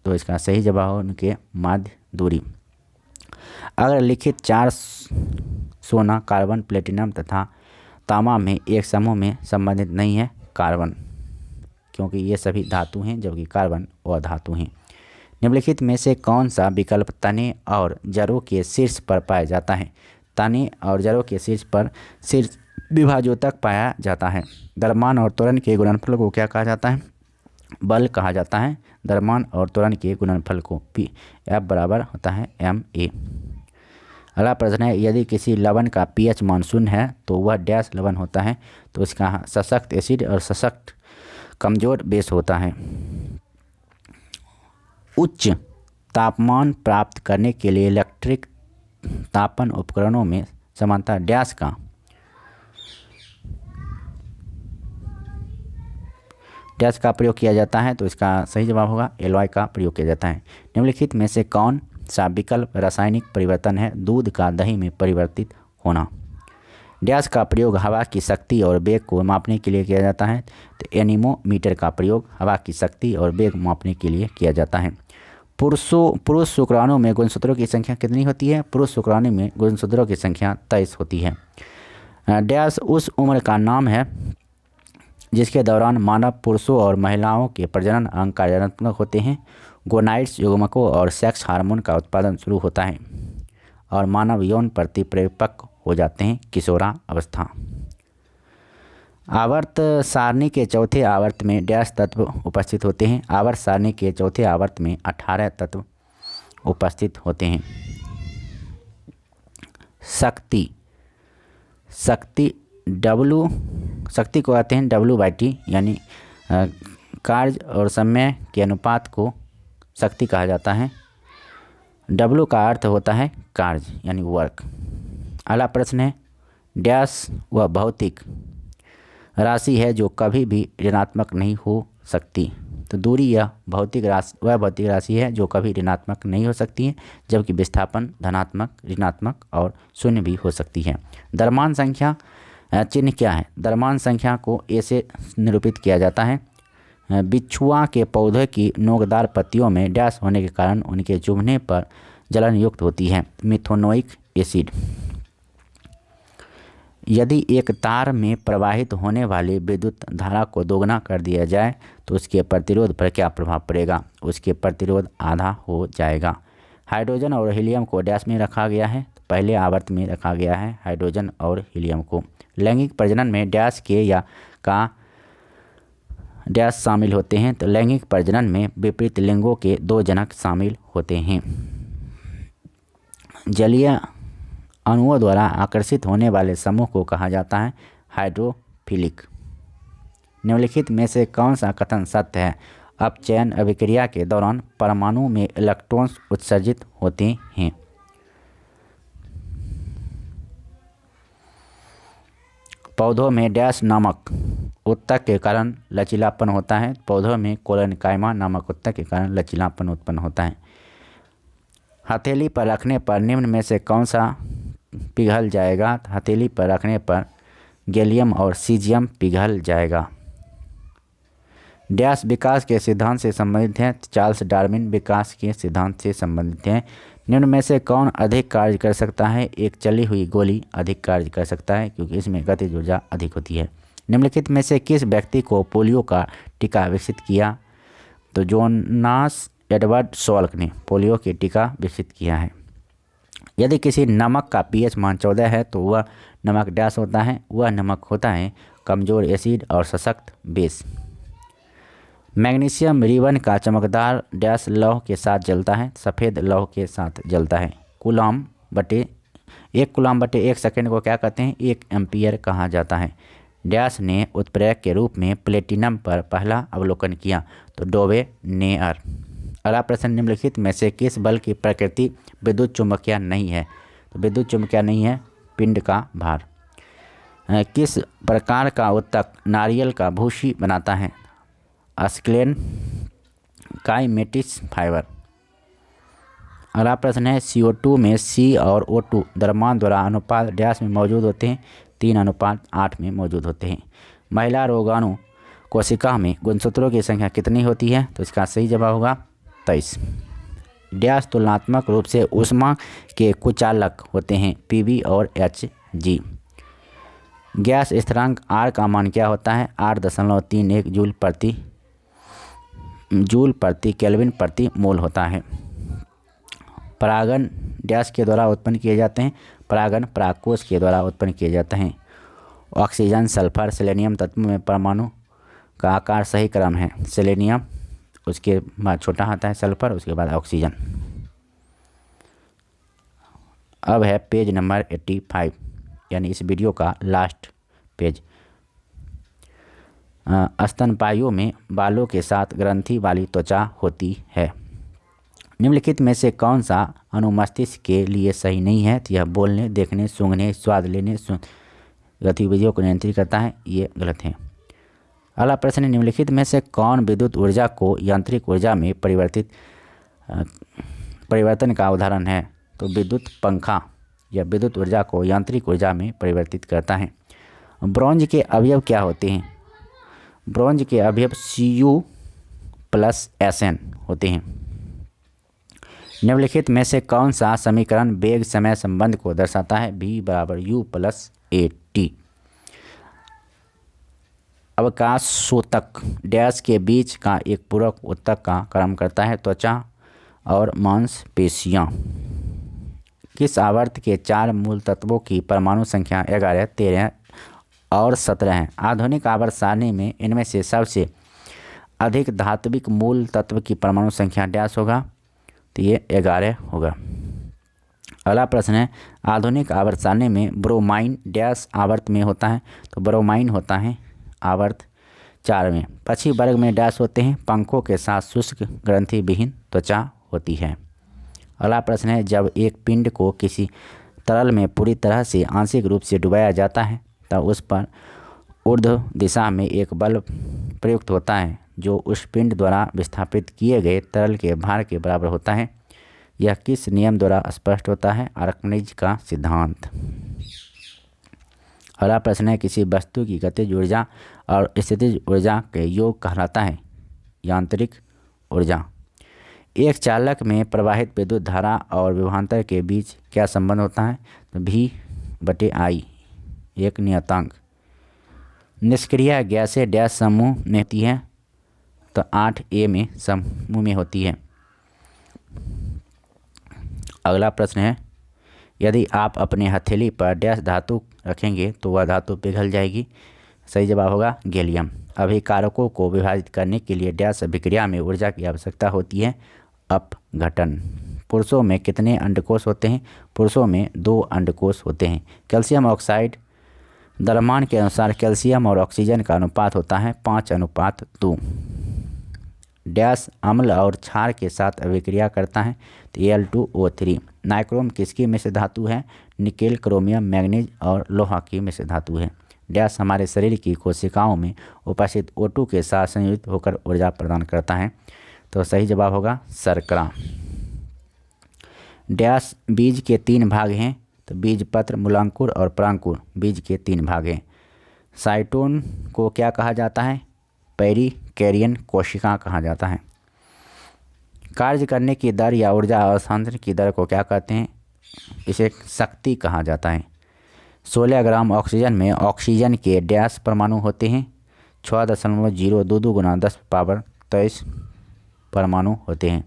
तो इसका सही जवाब है उनके माध्य दूरी। अगर लिखित 4 सोना, कार्बन, प्लेटिनम तथा तांबा में एक समूह में संबंधित नहीं है? कार्बन, क्योंकि ये सभी धातु हैं जबकि कार्बन अधातु हैं। निम्नलिखित में से कौन सा विकल्प तने और जड़ों के शीर्ष पर पाया जाता है? तने और जड़ों के शीर्ष पर शीर्ष विभाजों तक पाया जाता है। द्रव्यमान और त्वरण के गुणनफल को क्या कहा जाता है? बल कहा जाता है। द्रव्यमान और त्वरण के गुणनफल को P F बराबर होता है ma। अगला प्रश्न है, यदि किसी लवण का pH मान 0 है तो वह डैश लवण होता है? तो इसका सशक्त एसिड और सशक्त कमजोर बेस होता है। उच्च तापमान प्राप्त करने के लिए इलेक्ट्रिक तापन उपकरणों में समानता डैश का डैश का प्रयोग किया जाता है? तो इसका सही जवाब होगा एलॉय का प्रयोग किया जाता है। निम्नलिखित में से कौन सा विकल्प रासायनिक परिवर्तन है? दूध का दही में परिवर्तित होना। डैश का प्रयोग हवा की शक्ति और वेग को मापने के लिए किया जाता है? तो एनीमोमीटर का प्रयोग हवा की शक्ति और वेग मापने के लिए किया जाता है। पुरुष शुक्राणु में गुणसूत्रों की संख्या कितनी होती है? पुरुष शुक्राणु में गुणसूत्रों की संख्या 23 होती है। डैश उस उम्र का नाम है जिसके दौरान मानव पुरुषों और महिलाओं के प्रजनन अंग कार्यात्मक होते हैं। गोनाइड्स युग्मकों और सेक्स हार्मोन का उत्पादन शुरू होता है और मानव यौन प्रति परिपक्व हो जाते हैं, किशोरा अवस्था। आवर्त सारणी के चौथे आवर्त में डैश तत्व उपस्थित होते हैं। आवर्त सारणी के चौथे आवर्त में 18 तत्व उपस्थित होते हैं। शक्ति शक्ति को कहते हैं W/T, यानी कार्य और समय के अनुपात को शक्ति कहा जाता है। W का अर्थ होता है कार्य यानी वर्क। अगला प्रश्न है, डैश वह भौतिक राशि है जो कभी भी ऋणात्मक नहीं हो सकती। तो दूरी यह भौतिक राशि है जो कभी ऋणात्मक नहीं हो सकती है, जबकि विस्थापन धनात्मक, ऋणात्मक और शून्य भी हो सकती है। द्रव्यमान संख्या चिन्ह क्या है? द्रव्यमान संख्या को ए से निरूपित किया जाता है। बिच्छुआ के पौधे की नोकदार पत्तियों में डैश होने के कारण उनके चुभने पर जलन युक्त होती है। Methanoic acid. यदि एक तार में प्रवाहित होने वाली विद्युत धारा को दोगुना कर दिया जाए तो उसके प्रतिरोध पर क्या प्रभाव पड़ेगा? उसके प्रतिरोध आधा हो जाएगा। हाइड्रोजन और हीलियम को डैश में रखा गया है, तो पहले आवर्त में रखा गया है हाइड्रोजन और हीलियम को। लैंगिक प्रजनन में डैश के या का डैश शामिल होते हैं, तो लैंगिक प्रजनन में विपरीत लिंगों के 2 जनक शामिल होते हैं। जलीय अणुओं द्वारा आकर्षित होने वाले समूह को कहा जाता है हाइड्रोफिलिक। निम्नलिखित में से कौन सा कथन सत्य है? अपचयन अभिक्रिया के दौरान परमाणु में इलेक्ट्रॉन्स उत्सर्जित होते हैं। पौधों में डैश नामक उत्तक के कारण लचीलापन होता है। पौधों में कोलेनकाइमा नामक उत्तक के कारण लचीलापन उत्पन्न होता है। हथेली पर रखने पर निम्न में से कौन सा पिघल जाएगा? हथेली पर रखने पर गैलियम और सीजियम पिघल जाएगा। डैश विकास के सिद्धांत से संबंधित हैं। चार्ल्स डार्विन विकास के सिद्धांत से संबंधित हैं। निम्न में से कौन अधिक कार्य कर सकता है? एक चली हुई गोली अधिक कार्य कर सकता है क्योंकि इसमें गतिज ऊर्जा अधिक होती है। निम्नलिखित में से किस व्यक्ति को पोलियो का टीका विकसित किया? तो जोनास एडवर्ड सॉल्क ने पोलियो के टीका विकसित किया है। यदि किसी नमक का pH मान 14 है तो वह नमक डैश होता है। वह नमक होता है कमज़ोर एसिड और सशक्त बेस। मैग्नीशियम रिबन का चमकदार डैश लौह के साथ जलता है, सफ़ेद लौह के साथ जलता है। 1 कूलम बटे 1 सेकेंड को क्या कहते हैं? 1 एम्पीयर कहा जाता है। डैश ने उत्प्रेरक के रूप में प्लेटिनम पर पहला अवलोकन किया, तो डोवेनेयर। अगला प्रश्न, निम्नलिखित में से किस बल की प्रकृति विद्युत चुम्बकीय नहीं है? तो विद्युत चुम्बकीय नहीं है पिंड का भार। किस प्रकार का उत्तक नारियल का भूसी बनाता है? अस्क्लेन काइमेटिस फाइबर। अगला प्रश्न है, CO2 में C और O2 द्रव्यमान द्वारा अनुपात डैश में मौजूद होते हैं? 3:8 में मौजूद होते हैं। महिला रोगाणु कोशिका में गुणसूत्रों की संख्या कितनी होती है? तो इसका सही जवाब होगा 23। डैश तुलनात्मक रूप से ऊष्मा के कुचालक होते हैं? PV और Hg। गैस स्थिरांक R का मान क्या होता है? 8.31 जूल प्रति केल्विन प्रति मोल होता है। परागण डैश के द्वारा उत्पन्न किए जाते हैं? परागण परागकोश के द्वारा उत्पन्न किए जाते हैं। ऑक्सीजन, सल्फर, सेलेनियम तत्वों में परमाणु का आकार सही क्रम है। सेलेनियम, उसके बाद छोटा आता है सल्फर, उसके बाद ऑक्सीजन। अब है पेज नंबर 85, यानी इस वीडियो का लास्ट पेज। स्तनपायियों में बालों के साथ ग्रंथि वाली त्वचा होती है। निम्नलिखित में से कौन सा अणु मस्तिष्क के लिए सही नहीं है? तो यह बोलने, देखने, सूंघने, स्वाद लेने गतिविधियों को नियंत्रित करता है। ये गलत है। अगला प्रश्न, निम्नलिखित में से कौन विद्युत ऊर्जा को यांत्रिक ऊर्जा में परिवर्तन का उदाहरण है? तो विद्युत पंखा या विद्युत ऊर्जा को यांत्रिक ऊर्जा में परिवर्तित करता है। ब्रॉन्ज के अवयव क्या होते हैं? ब्रॉन्ज के अवयव Cu+Sn होते हैं। निम्नलिखित में से कौन सा समीकरण वेग समय संबंध को दर्शाता है? V = U+AT। अवकाशोतक डैश के बीच का एक पूरक उत्तक का कर्म करता है? त्वचा और मांसपेशियाँ। किस आवर्त के 4 मूल तत्वों की परमाणु संख्या 11, 13 और 17 हैं। आधुनिक आवर्त सारणी में इनमें से सबसे अधिक धात्विक मूल तत्व की परमाणु संख्या डैश होगा, तो ये 11 होगा। अगला प्रश्न है, आधुनिक आवर्त सारणी में ब्रोमाइन डैश आवर्त में होता है, तो ब्रोमाइन होता है आवर्त 4 में। पक्षी वर्ग में डैश होते हैं, पंखों के साथ शुष्क ग्रंथि विहीन त्वचा होती है। अगला प्रश्न है, जब एक पिंड को किसी तरल में पूरी तरह से आंशिक रूप से डुबाया जाता है तब उस पर ऊर्ध्व दिशा में एक बल प्रयुक्त होता है जो उस पिंड द्वारा विस्थापित किए गए तरल के भार के बराबर होता है। यह किस नियम द्वारा स्पष्ट होता है? आर्किमिडीज का सिद्धांत। अगला प्रश्न है, किसी वस्तु की गतिज ऊर्जा और स्थितिज ऊर्जा के योग कहलाता है यांत्रिक ऊर्जा। एक चालक में प्रवाहित विद्युत धारा और विभवांतर के बीच क्या संबंध होता है? तो V/I, एक नियतांक। निष्क्रिय गैसें डैश समूह में होती है, तो 8A में समूह में होती है। अगला प्रश्न है, यदि आप अपने हथेली पर डैश धातु रखेंगे तो वह धातु पिघल जाएगी। सही जवाब होगा गैलियम। अभिकारकों को विभाजित करने के लिए डैश अभिक्रिया में ऊर्जा की आवश्यकता होती है, अपघटन। पुरुषों में कितने अंडकोश होते हैं? पुरुषों में 2 अंडकोश होते हैं। कैल्शियम ऑक्साइड द्रव्यमान के अनुसार कैल्शियम और ऑक्सीजन का अनुपात होता है 5:2। डैश अम्ल और क्षार के साथ अभिक्रिया करता है, तो Al2O3। नाइक्रोम किसकी मिश्र धातु है? निकेल, क्रोमियम, मैग्नीज और लोहा की मिश्र धातु है। डैश हमारे शरीर की कोशिकाओं में उपस्थित O2 के साथ संयुक्त होकर ऊर्जा प्रदान करता है, तो सही जवाब होगा शर्करा। डैश बीज के 3 भाग हैं, तो बीजपत्र, मूलांकुर और परांकुर बीज के 3 भाग हैं। साइटोन को क्या कहा जाता है? पेरिकैरियन कोशिका कहा जाता है। कार्य करने की दर या ऊर्जा हस्तांतरण की दर को क्या कहते हैं? इसे शक्ति कहा जाता है। 16 ग्राम ऑक्सीजन में ऑक्सीजन के डैश परमाणु होते हैं? 6.022 × 10⁻23 परमाणु होते हैं।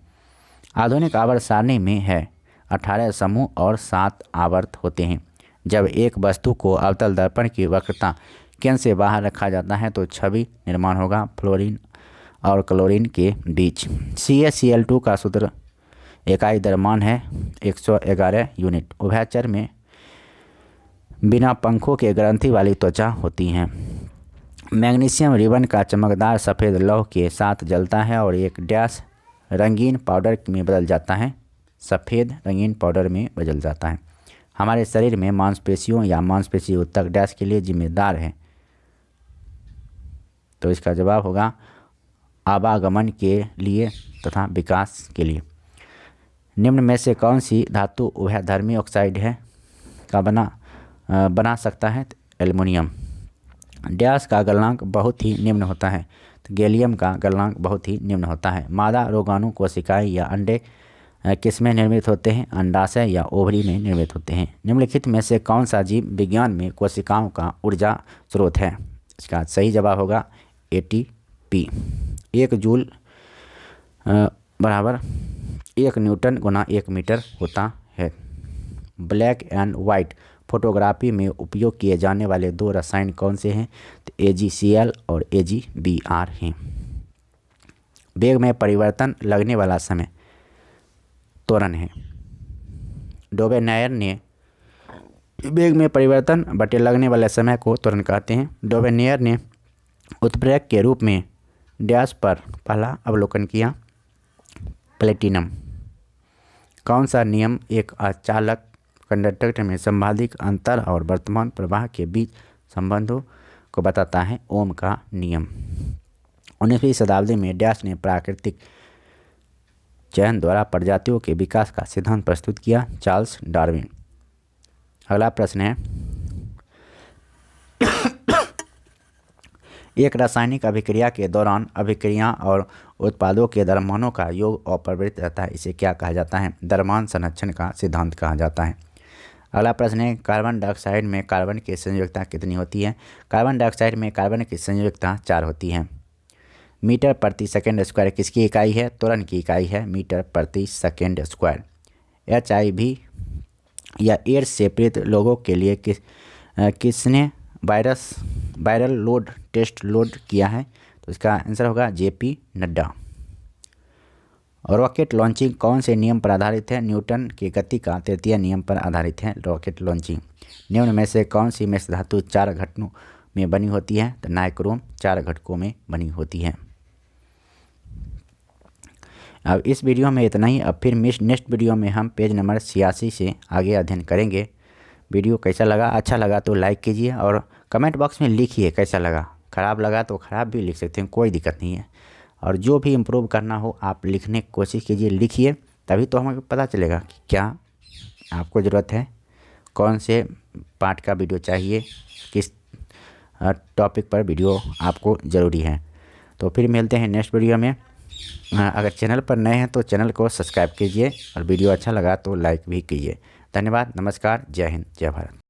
आधुनिक आवर्त सारणी में है 18 समूह और 7 आवर्त होते हैं। जब एक वस्तु को अवतल दर्पण की वक्रता केंद्र से बाहर रखा जाता है तो छवि निर्माण होगा फ्लोरीन और क्लोरीन के बीच। CaCl2 का सूत्र इकाई द्रव्यमान है 111 यूनिट। उभयचर में बिना पंखों के ग्रंथि वाली त्वचा होती हैं। मैग्नीशियम रिबन का चमकदार सफ़ेद लौह के साथ जलता है और एक डैश रंगीन पाउडर में बदल जाता है, सफ़ेद रंगीन पाउडर में बदल जाता है। हमारे शरीर में मांसपेशियों या मांसपेशी ऊतक डैश के लिए जिम्मेदार है, तो इसका जवाब होगा आवागमन के लिए तथा विकास के लिए। निम्न में से कौन सी धातु उभयधर्मी ऑक्साइड है का बना सकता है? एल्युमिनियम। डैश का गलनांक बहुत ही निम्न होता है, तो गैलियम का गलनांक बहुत ही निम्न होता है। मादा रोगाणु कोशिकाएं या अंडे किसमें निर्मित होते हैं? अंडाशय या ओवरी में निर्मित होते हैं। निम्नलिखित में से कौन सा जीव विज्ञान में कोशिकाओं का ऊर्जा स्रोत है? इसका सही जवाब होगा ATP। 1 जूल बराबर 1 न्यूटन × 1 मीटर होता है। ब्लैक एंड वाइट फोटोग्राफी में उपयोग किए जाने वाले 2 रसायन कौन से हैं? तो AgCl और AgBr हैं। वेग में परिवर्तन लगने वाला समय त्वरण है। डोबेनायर ने वेग में परिवर्तन बटे लगने वाले समय को त्वरण कहते हैं। डोबेनायर ने उत्प्रेरक के रूप में डैश पर पहला अवलोकन किया? प्लेटिनम। कौन सा नियम एक अचालक कंडक्टर में संभावित अंतर और वर्तमान प्रवाह के बीच संबंधों को बताता है? ओम का नियम। 19वीं शताब्दी में डैश ने प्राकृतिक चयन द्वारा प्रजातियों के विकास का सिद्धांत प्रस्तुत किया? Charles Darwin. अगला प्रश्न है, एक रासायनिक अभिक्रिया के दौरान अभिक्रिया और उत्पादों के द्रव्यमानों का योग अपरिवर्तित रहता है, इसे क्या कहा जाता है? द्रव्यमान संरक्षण का सिद्धांत कहा जाता है। अगला प्रश्न है, कार्बन डाइऑक्साइड में कार्बन की संयोजकता कितनी होती है? कार्बन डाइऑक्साइड में कार्बन की संयोजकता 4 होती है। मीटर प्रति सेकंड स्क्वायर किसकी इकाई है? त्वरण की इकाई है मीटर प्रति सेकंड स्क्वायर। HIV या एड्स से पीड़ित लोगों के लिए किसने वायरल लोड टेस्ट लोड किया है? तो इसका आंसर होगा JP नड्डा। रॉकेट लॉन्चिंग कौन से नियम पर आधारित है? न्यूटन के गति का तृतीय नियम पर आधारित है रॉकेट लॉन्चिंग। निम्न में से कौन सी मिश्र धातु 4 घटकों में बनी होती है? तो नाइक्रोम 4 घटकों में बनी होती है। अब इस वीडियो में इतना ही। अब फिर नेक्स्ट वीडियो में हम पेज नंबर 86 से आगे अध्ययन करेंगे। वीडियो कैसा लगा? अच्छा लगा तो लाइक कीजिए और कमेंट बॉक्स में लिखिए कैसा लगा। ख़राब लगा तो ख़राब भी लिख सकते हैं, कोई दिक्कत नहीं है। और जो भी इम्प्रूव करना हो आप लिखने की कोशिश कीजिए, लिखिए, तभी तो हमें पता चलेगा कि क्या आपको ज़रूरत है, कौन से पार्ट का वीडियो चाहिए, किस टॉपिक पर वीडियो आपको ज़रूरी है। तो फिर मिलते हैं नेक्स्ट वीडियो में। अगर चैनल पर नए हैं तो चैनल को सब्सक्राइब कीजिए और वीडियो अच्छा लगा तो लाइक भी कीजिए। धन्यवाद, नमस्कार, जय हिंद, जय भारत।